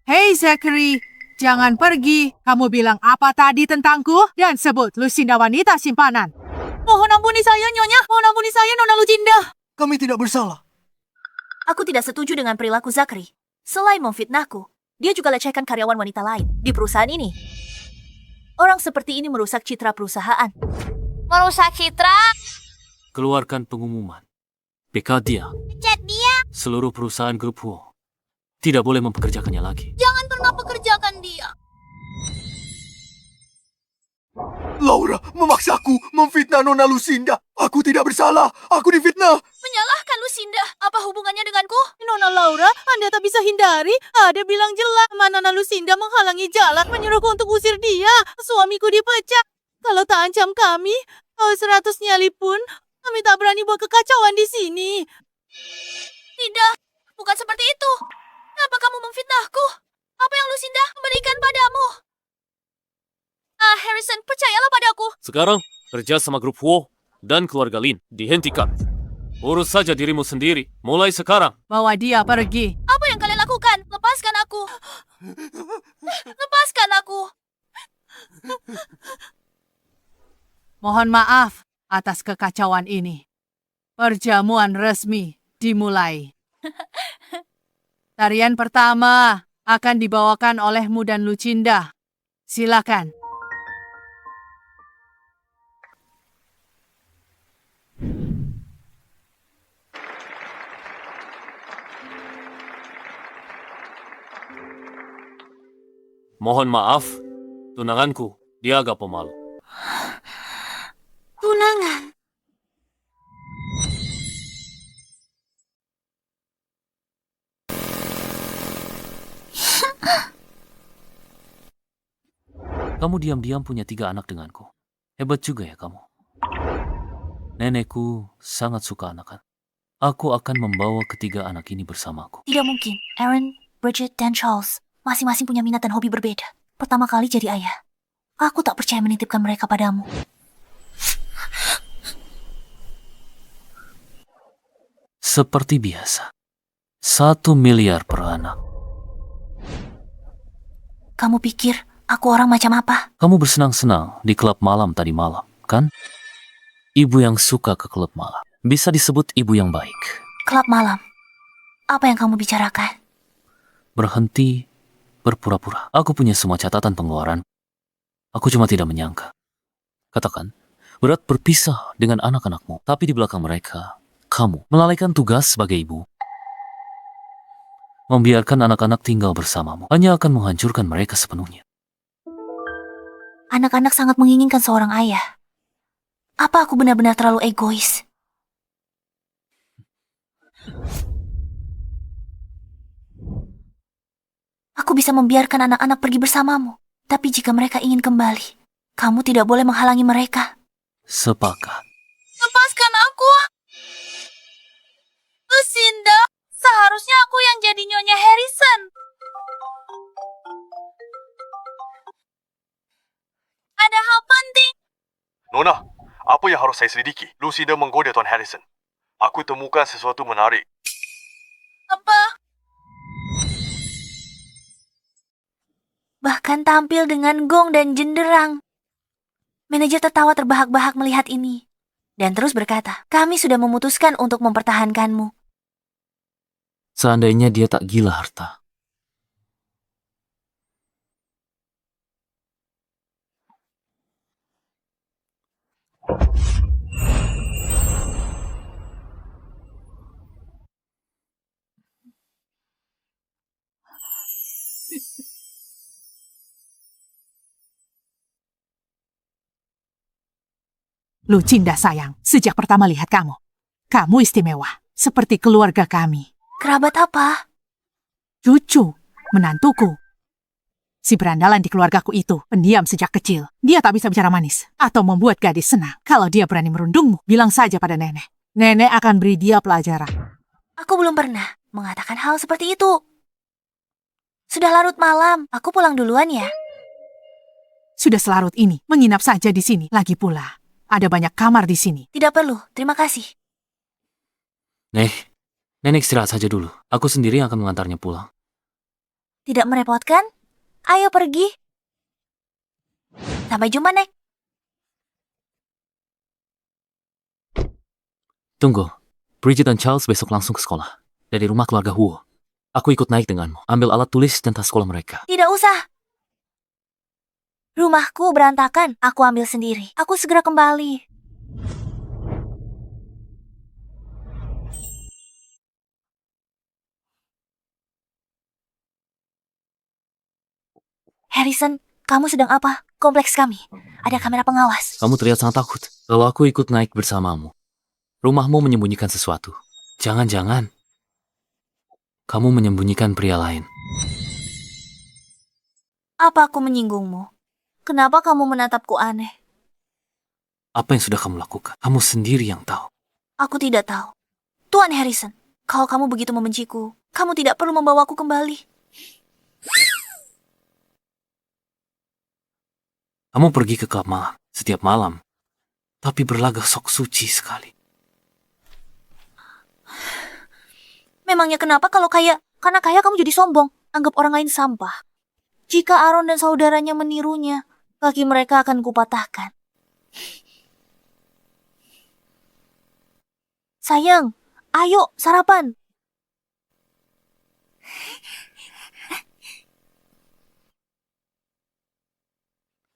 Hei Zachary, jangan pergi. Kamu bilang apa tadi tentangku? Dan sebut Lucinda wanita simpanan. Mohon ampuni saya, Nyonya. Mohon ampuni saya, Nona Lucinda. Kami tidak bersalah. Aku tidak setuju dengan perilaku Zachary. Selain memfitnahku, dia juga lecehkan karyawan wanita lain di perusahaan ini. Orang seperti ini merusak citra perusahaan. Merusak citra? Keluarkan pengumuman. PK dia. Pecat dia. Seluruh perusahaan grup Huo tidak boleh mempekerjakannya lagi. Jangan pernah pekerjakan dia. Laura memaksaku memfitnah Nona Lucinda. Aku tidak bersalah. Aku difitnah. Menyalahkan Lucinda. Apa hubungannya denganku? Nona Laura, Anda tak bisa hindari. Ada bilang jelas, Nona Lucinda menghalangi jalan, menyuruhku untuk usir dia. Suamiku dipecat. Kalau tak ancam kami, 100 nyali pun, kami tak berani buat kekacauan di sini. Tidak, bukan seperti itu. Kenapa kamu memfitnahku? Apa yang Lucinda memberikan padamu? Harrison, percayalah padaku. Sekarang, kerja sama grup Huo dan keluarga Lin dihentikan. Urus saja dirimu sendiri, mulai sekarang. Bawa dia pergi. Apa yang kalian lakukan? Lepaskan aku. Lepaskan aku. Mohon maaf atas kekacauan ini. Perjamuan resmi dimulai. Tarian pertama akan dibawakan olehmu dan Lucinda. Silakan. Mohon maaf, tunanganku, dia agak pemalu. Tunangan. Kamu diam-diam punya 3 anak denganku. Hebat juga ya kamu. Nenekku sangat suka anak-anak. Aku akan membawa ketiga anak ini bersamaku. Tidak mungkin. Aaron, Bridget, dan Charles masing-masing punya minat dan hobi berbeda. Pertama kali jadi ayah. Aku tak percaya menitipkan mereka padamu. Seperti biasa. 1 miliar per anak. Kamu pikir aku orang macam apa? Kamu bersenang-senang di klub malam tadi malam, kan? Ibu yang suka ke klub malam. Bisa disebut ibu yang baik. Klub malam. Apa yang kamu bicarakan? Berhenti berpura-pura. Aku punya semua catatan pengeluaran. Aku cuma tidak menyangka. Katakan, berat berpisah dengan anak-anakmu. Tapi di belakang mereka, kamu melalaikan tugas sebagai ibu. Membiarkan anak-anak tinggal bersamamu hanya akan menghancurkan mereka sepenuhnya. Anak-anak sangat menginginkan seorang ayah. Apa aku benar-benar terlalu egois? Aku bisa membiarkan anak-anak pergi bersamamu. Tapi jika mereka ingin kembali, kamu tidak boleh menghalangi mereka. Sepakat. Lepaskan aku. Lucinda, seharusnya aku yang jadi Nyonya Harrison. Ada hal penting. Nona, apa yang harus saya selidiki? Lucinda menggoda Tuan Harrison. Aku temukan sesuatu menarik. Apa? Bahkan tampil dengan gong dan jenderang. Manajer tertawa terbahak-bahak melihat ini. Dan terus berkata, kami sudah memutuskan untuk mempertahankanmu. Seandainya dia tak gila harta. Lucinda sayang, sejak pertama lihat kamu. Kamu istimewa, seperti keluarga kami. Kerabat apa? Cucu, menantuku. Si berandalan di keluargaku itu pendiam sejak kecil. Dia tak bisa bicara manis atau membuat gadis senang. Kalau dia berani merundungmu, bilang saja pada nenek. Nenek akan beri dia pelajaran. Aku belum pernah mengatakan hal seperti itu. Sudah larut malam, aku pulang duluan ya. Sudah selarut ini, menginap saja di sini. Lagi pula, ada banyak kamar di sini. Tidak perlu, terima kasih. Nenek istirahat saja dulu. Aku sendiri yang akan mengantarnya pulang. Tidak merepotkan? Ayo pergi. Sampai jumpa, Nek. Tunggu, Bridget dan Charles besok langsung ke sekolah. Dari rumah keluarga Huo. Aku ikut naik denganmu. Ambil alat tulis dan tas sekolah mereka. Tidak usah. Rumahku berantakan, aku ambil sendiri. Aku segera kembali. Harrison, kamu sedang apa? Kompleks kami. Ada kamera pengawas. Kamu terlihat sangat takut. Kalau aku ikut naik bersamamu, rumahmu menyembunyikan sesuatu. Jangan-jangan kamu menyembunyikan pria lain. Apa aku menyinggungmu? Kenapa kamu menatapku aneh? Apa yang sudah kamu lakukan? Kamu sendiri yang tahu. Aku tidak tahu. Tuan Harrison, kalau kamu begitu membenciku, kamu tidak perlu membawaku kembali. Kamu pergi ke klub malam setiap malam, tapi berlagak sok suci sekali. Memangnya kenapa karena kaya kamu jadi sombong, anggap orang lain sampah. Jika Aaron dan saudaranya menirunya, kaki mereka akan kupatahkan. Sayang, ayo sarapan.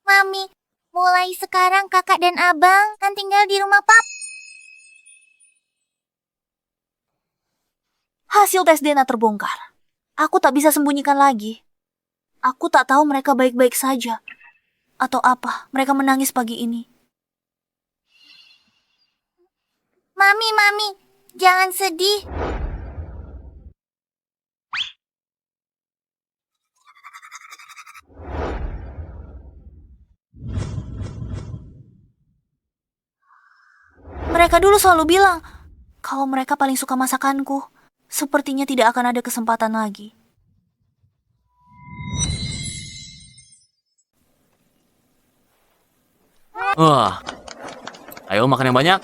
Mami, mulai sekarang kakak dan abang kan tinggal di rumah pap. Hasil tes DNA terbongkar. Aku tak bisa sembunyikan lagi. Aku tak tahu mereka baik-baik saja. Atau apa, mereka menangis pagi ini. Mami, jangan sedih. Mereka dulu selalu bilang, kalau mereka paling suka masakanku, sepertinya tidak akan ada kesempatan lagi. Wah, ayo makan yang banyak.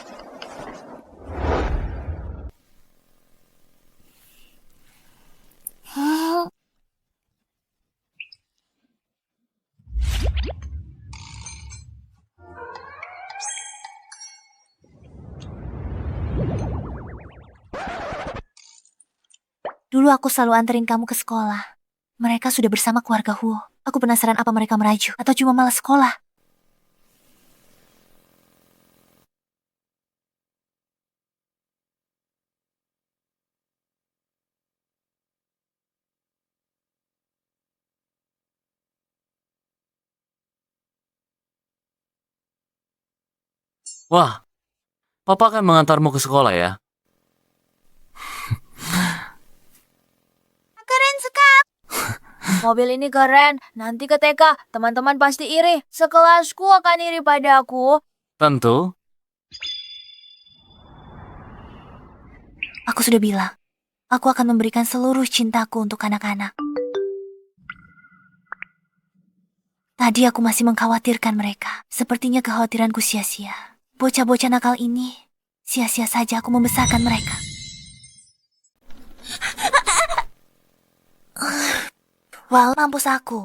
Dulu aku selalu anterin kamu ke sekolah. Mereka sudah bersama keluarga Huo. Aku penasaran apa mereka meraju atau cuma malas sekolah. Wah, Papa akan mengantarmu ke sekolah ya. Keren sekali. Mobil ini keren. Nanti ke TK, teman-teman pasti iri. Sekelasku akan iri padaku. Tentu. Aku sudah bilang, aku akan memberikan seluruh cintaku untuk anak-anak. Tadi aku masih mengkhawatirkan mereka. Sepertinya kekhawatiranku sia-sia. Bocah-bocah nakal ini, sia-sia saja aku membesarkan mereka. Wah, mampus aku.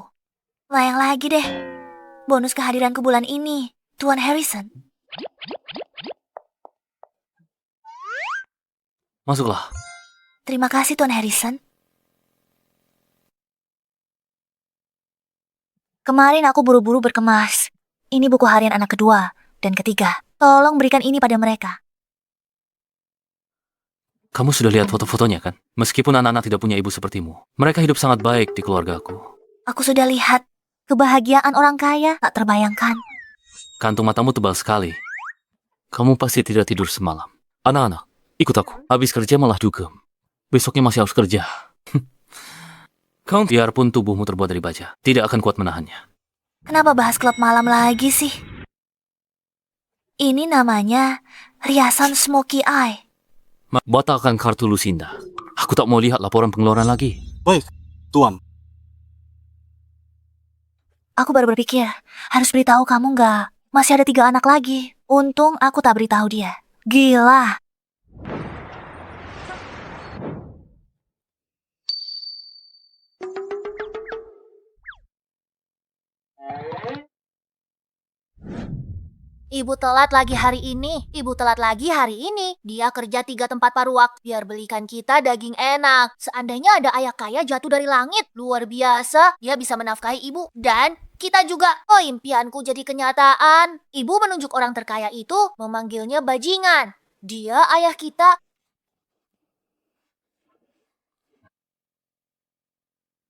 Layang lagi deh. Bonus kehadiranku bulan ini, Tuan Harrison. Masuklah. Terima kasih, Tuan Harrison. Kemarin aku buru-buru berkemas. Ini buku harian anak kedua dan ketiga. Tolong berikan ini pada mereka. Kamu sudah lihat foto-fotonya kan? Meskipun anak-anak tidak punya ibu sepertimu, mereka hidup sangat baik di keluargaku. Aku sudah lihat. Kebahagiaan orang kaya tak terbayangkan. Kantung matamu tebal sekali. Kamu pasti tidak tidur semalam. Anak-anak, ikut aku. Habis kerja malah dugem. Besoknya masih harus kerja. Kau biarpun tubuhmu terbuat dari baja, tidak akan kuat menahannya. Kenapa bahas klub malam lagi sih? Ini namanya riasan Smoky Eye. Batalkan kartu Lucinda. Aku tak mau lihat laporan pengeluaran lagi. Baik, Tuan. Aku baru berpikir, harus beritahu kamu nggak? Masih ada 3 anak lagi. Untung aku tak beritahu dia. Gila. Ibu telat lagi hari ini. Ibu telat lagi hari ini. Dia kerja 3 tempat paruwak biar belikan kita daging enak. Seandainya ada ayah kaya jatuh dari langit, luar biasa. Dia bisa menafkahi ibu dan kita juga. Oh, impianku jadi kenyataan. Ibu menunjuk orang terkaya itu memanggilnya bajingan. Dia ayah kita.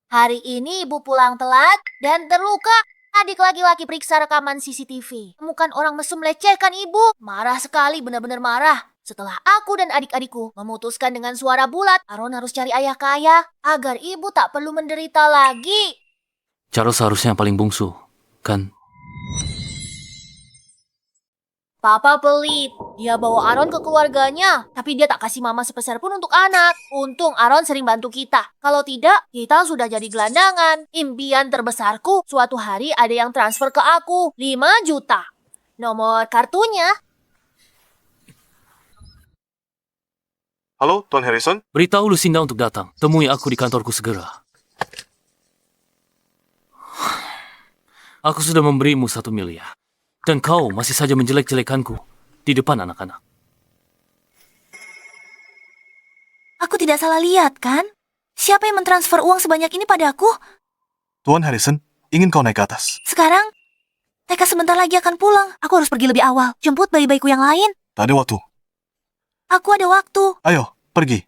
Hari ini ibu pulang telat dan terluka. Adik laki-laki periksa rekaman CCTV. Temukan orang mesum melecehkan ibu. Marah sekali, benar-benar marah. Setelah aku dan adik-adikku memutuskan dengan suara bulat, Aaron harus cari ayah kaya agar ibu tak perlu menderita lagi. Charles seharusnya yang paling bungsu, kan? Papa pelit. Dia bawa Aaron ke keluarganya, tapi dia tak kasih mama sepeser pun untuk anak. Untung Aaron sering bantu kita. Kalau tidak, kita sudah jadi gelandangan. Impian terbesarku, suatu hari ada yang transfer ke aku. 5 juta. Nomor kartunya. Halo, Tuan Harrison? Beritahu Lucinda untuk datang. Temui aku di kantorku segera. Aku sudah memberimu 1 miliar. Dan kau masih saja menjelek-jelekanku di depan anak-anak. Aku tidak salah lihat, kan? Siapa yang mentransfer uang sebanyak ini padaku? Tuan Harrison, ingin kau naik ke atas? Sekarang, mereka sebentar lagi akan pulang. Aku harus pergi lebih awal. Jemput bayi-bayiku yang lain. Tak ada waktu. Aku ada waktu. Ayo, pergi.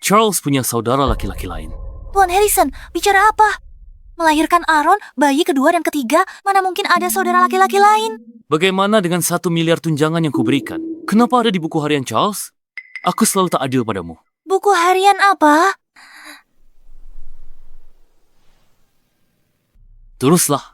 Charles punya saudara laki-laki lain. Tuan Harrison, bicara apa? Melahirkan Aaron, bayi kedua dan ketiga, mana mungkin ada saudara laki-laki lain? Bagaimana dengan 1 miliar tunjangan yang kuberikan? Kenapa ada di buku harian Charles? Aku selalu tak adil padamu. Buku harian apa? Teruslah,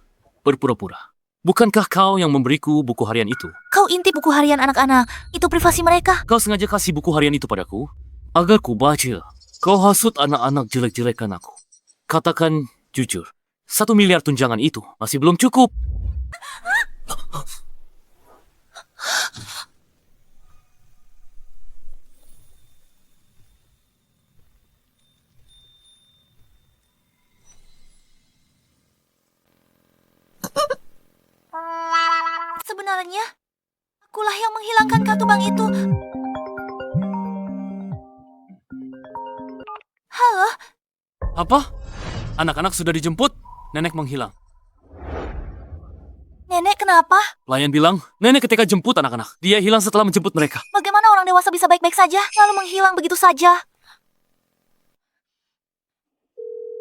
berpura-pura. Bukankah kau yang memberiku buku harian itu? Kau intip buku harian anak-anak. Itu privasi mereka. Kau sengaja kasih buku harian itu padaku? Agar ku baca. Kau hasut anak-anak jelek-jelekan aku. Katakan jujur, 1 miliar tunjangan itu masih belum cukup. Sebenarnya, akulah yang menghilangkan kartu bank itu. Halo? Apa? Anak-anak sudah dijemput, nenek menghilang. Nenek kenapa? Pelayan bilang, nenek ketika jemput anak-anak, dia hilang setelah menjemput mereka. Bagaimana orang dewasa bisa baik-baik saja, lalu menghilang begitu saja?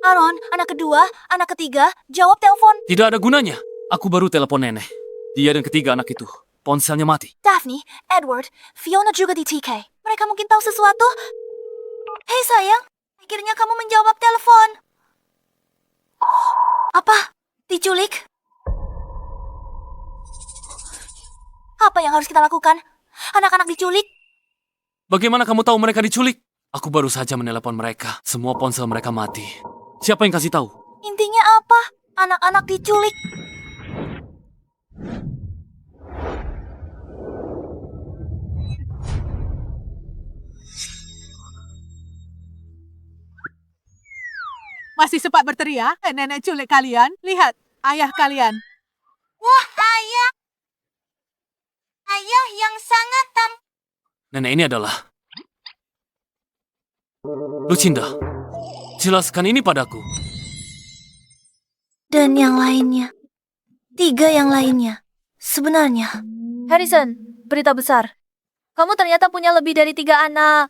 Aaron, anak kedua, anak ketiga, jawab telepon. Tidak ada gunanya. Aku baru telepon nenek. Dia dan ketiga anak itu, ponselnya mati. Daphne, Edward, Fiona juga di TK. Mereka mungkin tahu sesuatu. Hei sayang, akhirnya kamu menjawab telepon. Apa? Diculik? Apa yang harus kita lakukan? Anak-anak diculik? Bagaimana kamu tahu mereka diculik? Aku baru saja menelepon mereka. Semua ponsel mereka mati. Siapa yang kasih tahu? Intinya apa? Anak-anak diculik. Masih sempat berteriak, nenek culik kalian. Lihat, ayah kalian. Wah, ayah. Ayah yang sangat Nenek ini adalah Lucinda. Jelaskan ini padaku. Dan yang lainnya. 3 yang lainnya. sebenarnya? Harrison, berita besar. Kamu ternyata punya lebih dari 3 anak.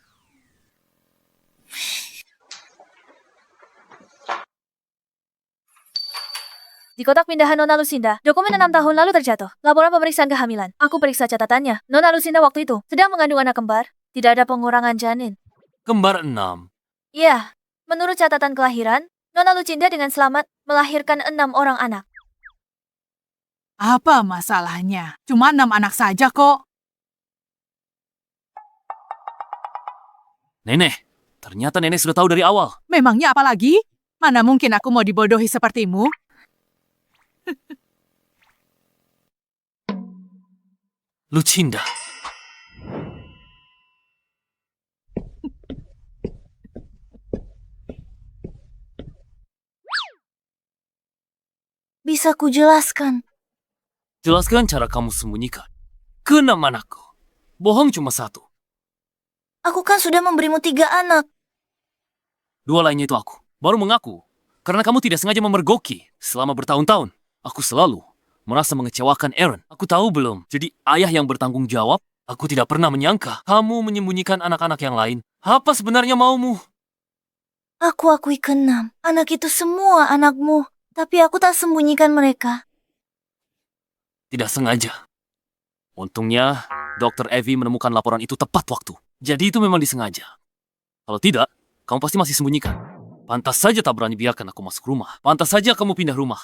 Di kotak pindahan Nona Lucinda, dokumen 6 tahun lalu terjatuh. Laporan pemeriksaan kehamilan. Aku periksa catatannya. Nona Lucinda waktu itu sedang mengandung anak kembar. Tidak ada pengurangan janin. Kembar 6. Iya, menurut catatan kelahiran, Nona Lucinda dengan selamat melahirkan 6 orang anak. Apa masalahnya? Cuma 6 anak saja kok. Nenek, ternyata nenek sudah tahu dari awal. Memangnya apa lagi? Mana mungkin aku mau dibodohi sepertimu? Lucinda. Bisa kujelaskan? Jelaskan cara kamu sembunyikan. Keenam anakku. Bohong cuma 1. Aku kan sudah memberimu 3 anak. 2 lainnya itu aku. Baru mengaku. Karena kamu tidak sengaja memergoki selama bertahun-tahun. Aku selalu merasa mengecewakan Aaron. Aku tahu belum. Jadi ayah yang bertanggung jawab. Aku tidak pernah menyangka kamu menyembunyikan anak-anak yang lain. Apa sebenarnya maumu? Aku akui ke-6. Anak itu semua anakmu. Tapi aku tak sembunyikan mereka. Tidak sengaja. Untungnya, Dr. Evie menemukan laporan itu tepat waktu. Jadi itu memang disengaja. Kalau tidak, kamu pasti masih sembunyikan. Pantas saja tak berani biarkan aku masuk rumah. Pantas saja kamu pindah rumah.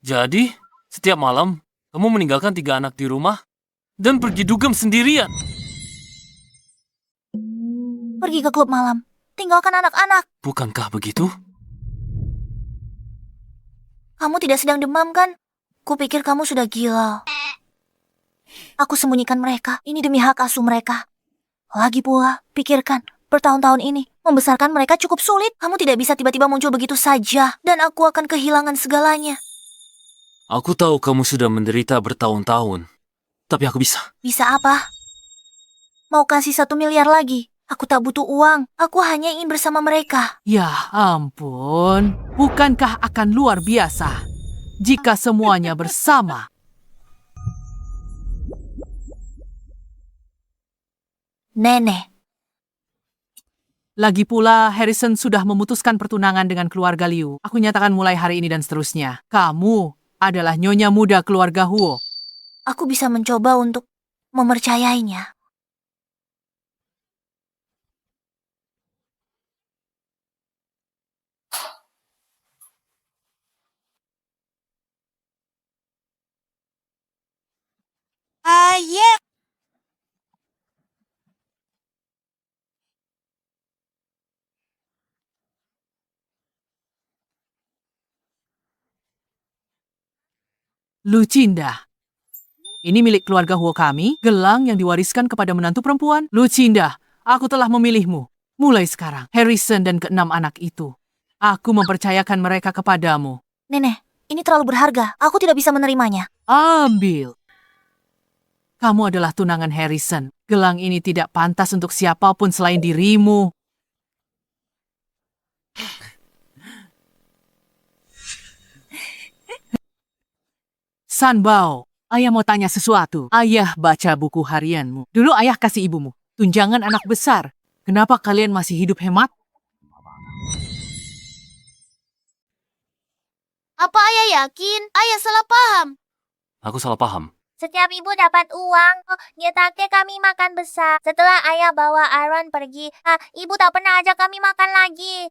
Jadi, setiap malam, kamu meninggalkan 3 anak di rumah dan pergi dugem sendirian. Pergi ke klub malam. Tinggalkan anak-anak. Bukankah begitu? Kamu tidak sedang demam kan? Kupikir kamu sudah gila. Aku sembunyikan mereka. Ini demi hak asuh mereka. Lagi pula, pikirkan. Bertahun-tahun ini, membesarkan mereka cukup sulit. Kamu tidak bisa tiba-tiba muncul begitu saja. Dan aku akan kehilangan segalanya. Aku tahu kamu sudah menderita bertahun-tahun. Tapi aku bisa. Bisa apa? Mau kasih 1 miliar lagi? Aku tak butuh uang. Aku hanya ingin bersama mereka. Ya ampun, bukankah akan luar biasa jika semuanya bersama? Nenek. Lagi pula, Harrison sudah memutuskan pertunangan dengan keluarga Liu. Aku nyatakan mulai hari ini dan seterusnya. Kamu adalah nyonya muda keluarga Huo. Aku bisa mencoba untuk mempercayainya. Ayah. Lucinda. Ini milik keluarga Huo kami, gelang yang diwariskan kepada menantu perempuan. Lucinda, aku telah memilihmu. Mulai sekarang, Harrison dan ke-6 anak itu. Aku mempercayakan mereka kepadamu. Nenek, ini terlalu berharga. Aku tidak bisa menerimanya. Ambil. Kamu adalah tunangan Harrison. Gelang ini tidak pantas untuk siapapun selain dirimu. Sanbao, ayah mau tanya sesuatu. Ayah baca buku harianmu. Dulu ayah kasih ibumu tunjangan anak besar. Kenapa kalian masih hidup hemat? Apa ayah yakin? Ayah salah paham. Aku salah paham. Setiap ibu dapat uang, nyetake kami makan besar. Setelah ayah bawa Aaron pergi, ibu tak pernah ajak kami makan lagi.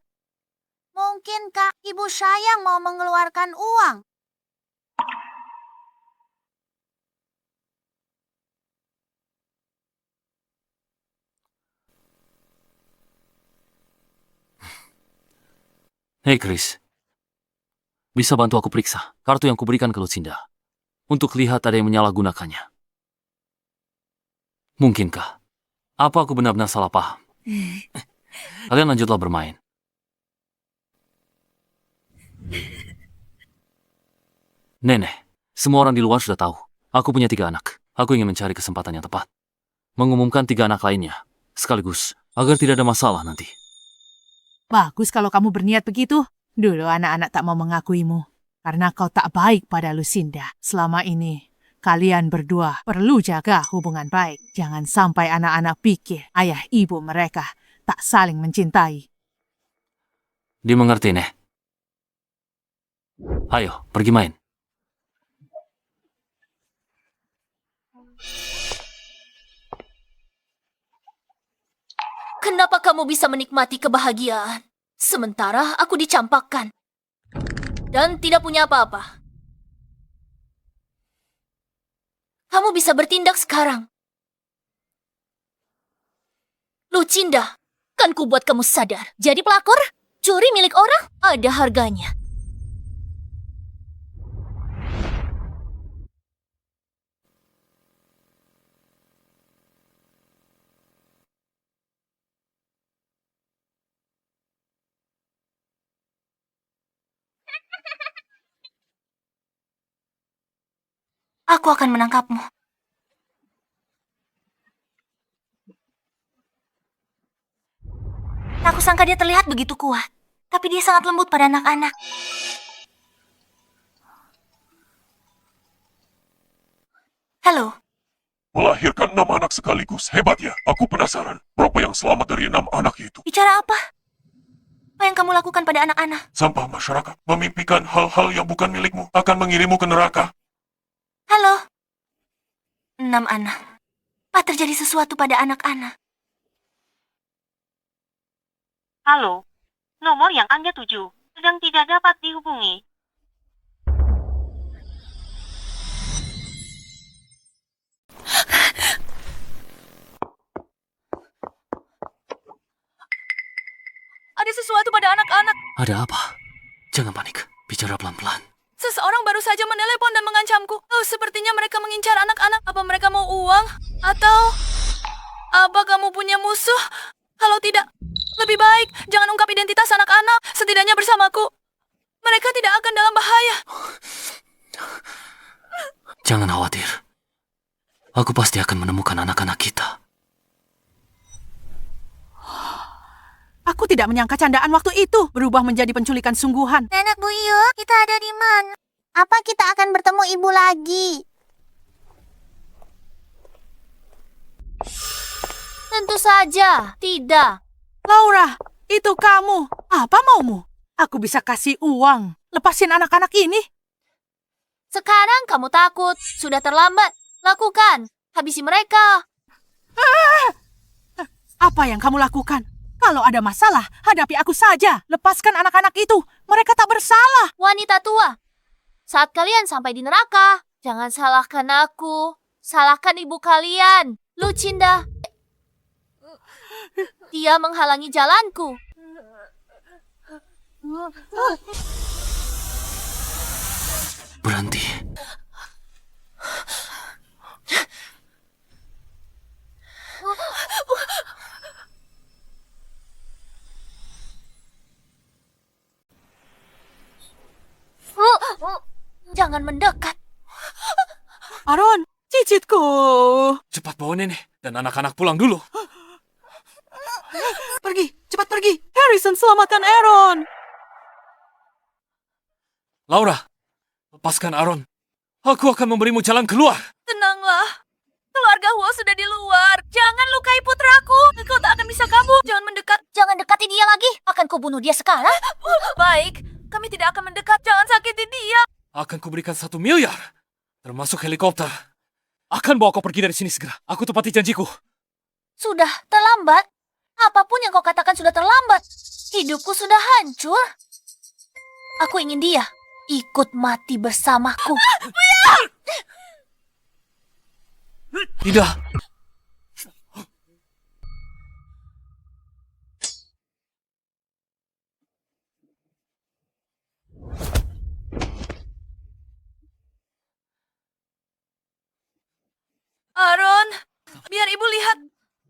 Mungkinkah ibu sayang mau mengeluarkan uang? Hei Chris, bisa bantu aku periksa kartu yang kuberikan ke Lucinda untuk lihat ada yang menyalahgunakannya. Mungkinkah? Apa aku benar-benar salah paham? Kalian lanjutlah bermain. Nenek, semua orang di luar sudah tahu. Aku punya 3 anak. Aku ingin mencari kesempatan yang tepat. Mengumumkan 3 anak lainnya, sekaligus, agar tidak ada masalah nanti. Bagus kalau kamu berniat begitu. Dulu anak-anak tak mau mengakuimu. Karena kau tak baik pada Lucinda. Selama ini, Kalian berdua perlu jaga hubungan baik. Jangan sampai anak-anak pikir ayah ibu mereka tak saling mencintai. Dimengerti, Neh. Ayo, pergi main. Kenapa kamu bisa menikmati kebahagiaan, sementara aku dicampakkan dan tidak punya apa-apa? Kamu bisa bertindak sekarang. Lucinda, kan ku buat kamu sadar. Jadi pelakor, curi milik orang, ada harganya. Aku akan menangkapmu. Tak kusangka dia terlihat begitu kuat, tapi dia sangat lembut pada anak-anak. Halo, Melahirkan 6 anak sekaligus. Hebat ya. Aku penasaran. Berapa yang selamat dari 6 anak itu? bicara apa? Apa yang kamu lakukan pada anak-anak? Sampah masyarakat. Memimpikan hal-hal yang bukan milikmu akan mengirimmu ke neraka. Halo? 6 anak. Apa terjadi sesuatu pada anak-anak? Halo, nomor yang Anda tuju sedang tidak dapat dihubungi. Ada sesuatu pada anak-anak. Ada apa? Jangan panik. Bicara pelan-pelan. Seseorang baru saja menelepon dan mengancamku. Oh, sepertinya mereka mengincar anak-anak. Apa mereka mau uang? Atau apa kamu punya musuh? Kalau tidak, lebih baik jangan ungkap identitas anak-anak. Setidaknya bersamaku, mereka tidak akan dalam bahaya. Jangan khawatir. Aku pasti akan menemukan anak-anak kita. Aku tidak menyangka candaan waktu itu berubah menjadi penculikan sungguhan. Nenek Buyut, kita ada di mana? Apa kita akan bertemu ibu lagi? Tentu saja, tidak. Laura, itu kamu. Apa maumu? Aku bisa kasih uang. Lepasin anak-anak ini. Sekarang kamu takut. Sudah terlambat. Lakukan. Habisi mereka. Apa yang kamu lakukan? Kalau ada masalah, hadapi aku saja. Lepaskan anak-anak itu. Mereka tak bersalah. Wanita tua. Saat kalian sampai di neraka, jangan salahkan aku. Salahkan ibu kalian, Lucinda. Dia menghalangi jalanku. Berhenti. Jangan mendekat. Aaron, cicitku. Cepat bawa nenek dan anak-anak pulang dulu. Pergi, cepat pergi. Harrison, selamatkan Aaron. Laura, lepaskan Aaron. Aku akan memberimu jalan keluar. Tenanglah. Keluarga Huo sudah di luar. Jangan lukai putraku. Kau tak akan bisa kabur. Jangan mendekat. Jangan dekati dia lagi. Akan kubunuh dia sekarang. Baik, kami tidak akan mendekat. Jangan sakiti dia. Akan kuberikan 1 miliar. Termasuk helikopter. Akan bawa kau pergi dari sini segera. Aku tepati janjiku. Sudah terlambat. Apapun yang kau katakan sudah terlambat. Hidupku sudah hancur. Aku ingin dia ikut mati bersamaku. Tidak. Aaron, biar ibu lihat.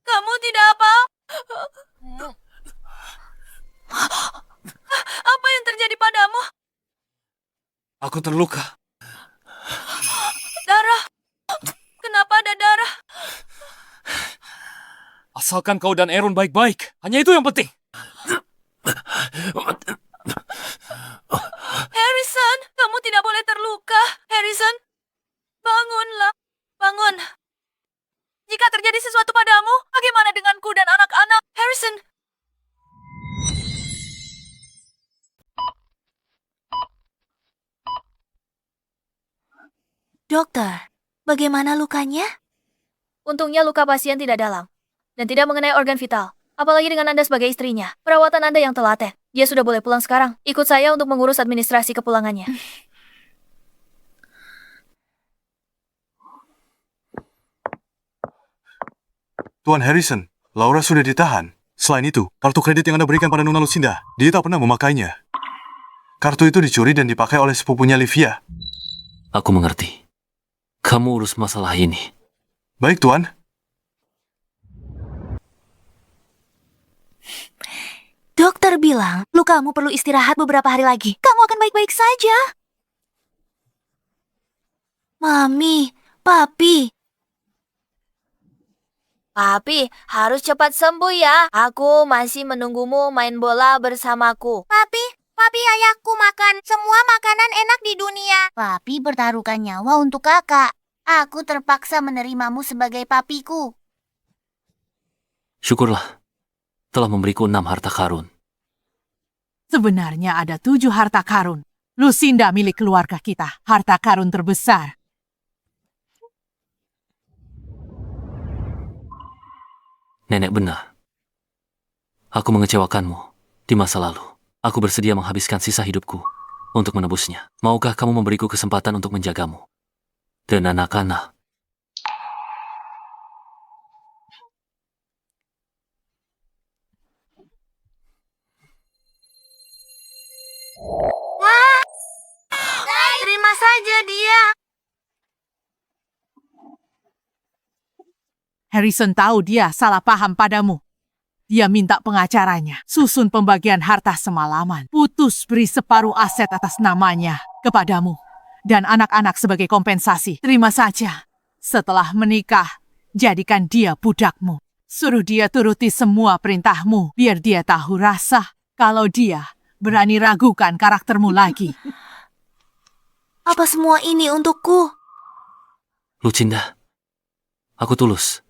Kamu tidak apa? Apa yang terjadi padamu? Aku terluka. Darah. Kenapa ada darah? Asalkan kau dan Aaron baik-baik. Hanya itu yang penting. Harrison, kamu tidak boleh terluka. Harrison, Bangunlah, bangun. Jika terjadi sesuatu padamu, bagaimana denganku dan anak-anak? Harrison, Dokter, bagaimana lukanya? untungnya luka pasien tidak dalam dan tidak mengenai organ vital. Apalagi dengan Anda sebagai istrinya. Perawatan Anda yang telaten. Dia sudah boleh pulang sekarang. Ikut saya untuk mengurus administrasi kepulangannya. Tuan Harrison, Laura sudah ditahan. Selain itu, kartu kredit yang Anda berikan pada Nona Lucinda, dia tak pernah memakainya. Kartu itu dicuri dan dipakai oleh sepupunya Livia. Aku mengerti. Kamu urus masalah ini. Baik, Tuan. Dokter bilang, lukamu perlu istirahat beberapa hari lagi. Kamu akan baik-baik saja. Mami, Papi, Papi, harus cepat sembuh ya. Aku masih menunggumu main bola bersamaku. Papi, ayahku makan semua makanan enak di dunia. Papi bertaruhkan nyawa untuk kakak. Aku terpaksa menerimamu sebagai papiku. Syukurlah. Telah memberiku 6 harta karun. Sebenarnya ada 7 harta karun. Lucinda milik keluarga kita. Harta karun terbesar. Nenek benar. Aku mengecewakanmu di masa lalu. Aku bersedia menghabiskan sisa hidupku untuk menebusnya. Maukah kamu memberiku kesempatan untuk menjagamu? Dan anak-anak. Terima saja dia. Harrison tahu dia salah paham padamu. Dia minta pengacaranya susun pembagian harta semalaman. Putus beri separuh aset atas namanya kepadamu. Dan anak-anak sebagai kompensasi. Terima saja. Setelah menikah, jadikan dia budakmu. Suruh dia turuti semua perintahmu. Biar dia tahu rasa kalau dia berani ragukan karaktermu lagi. apa semua ini untukku? Lucinda, aku tulus.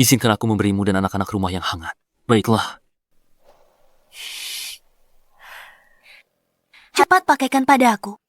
Izinkan aku memberimu dan anak-anak rumah yang hangat. Baiklah. Cepat pakaikan pada aku.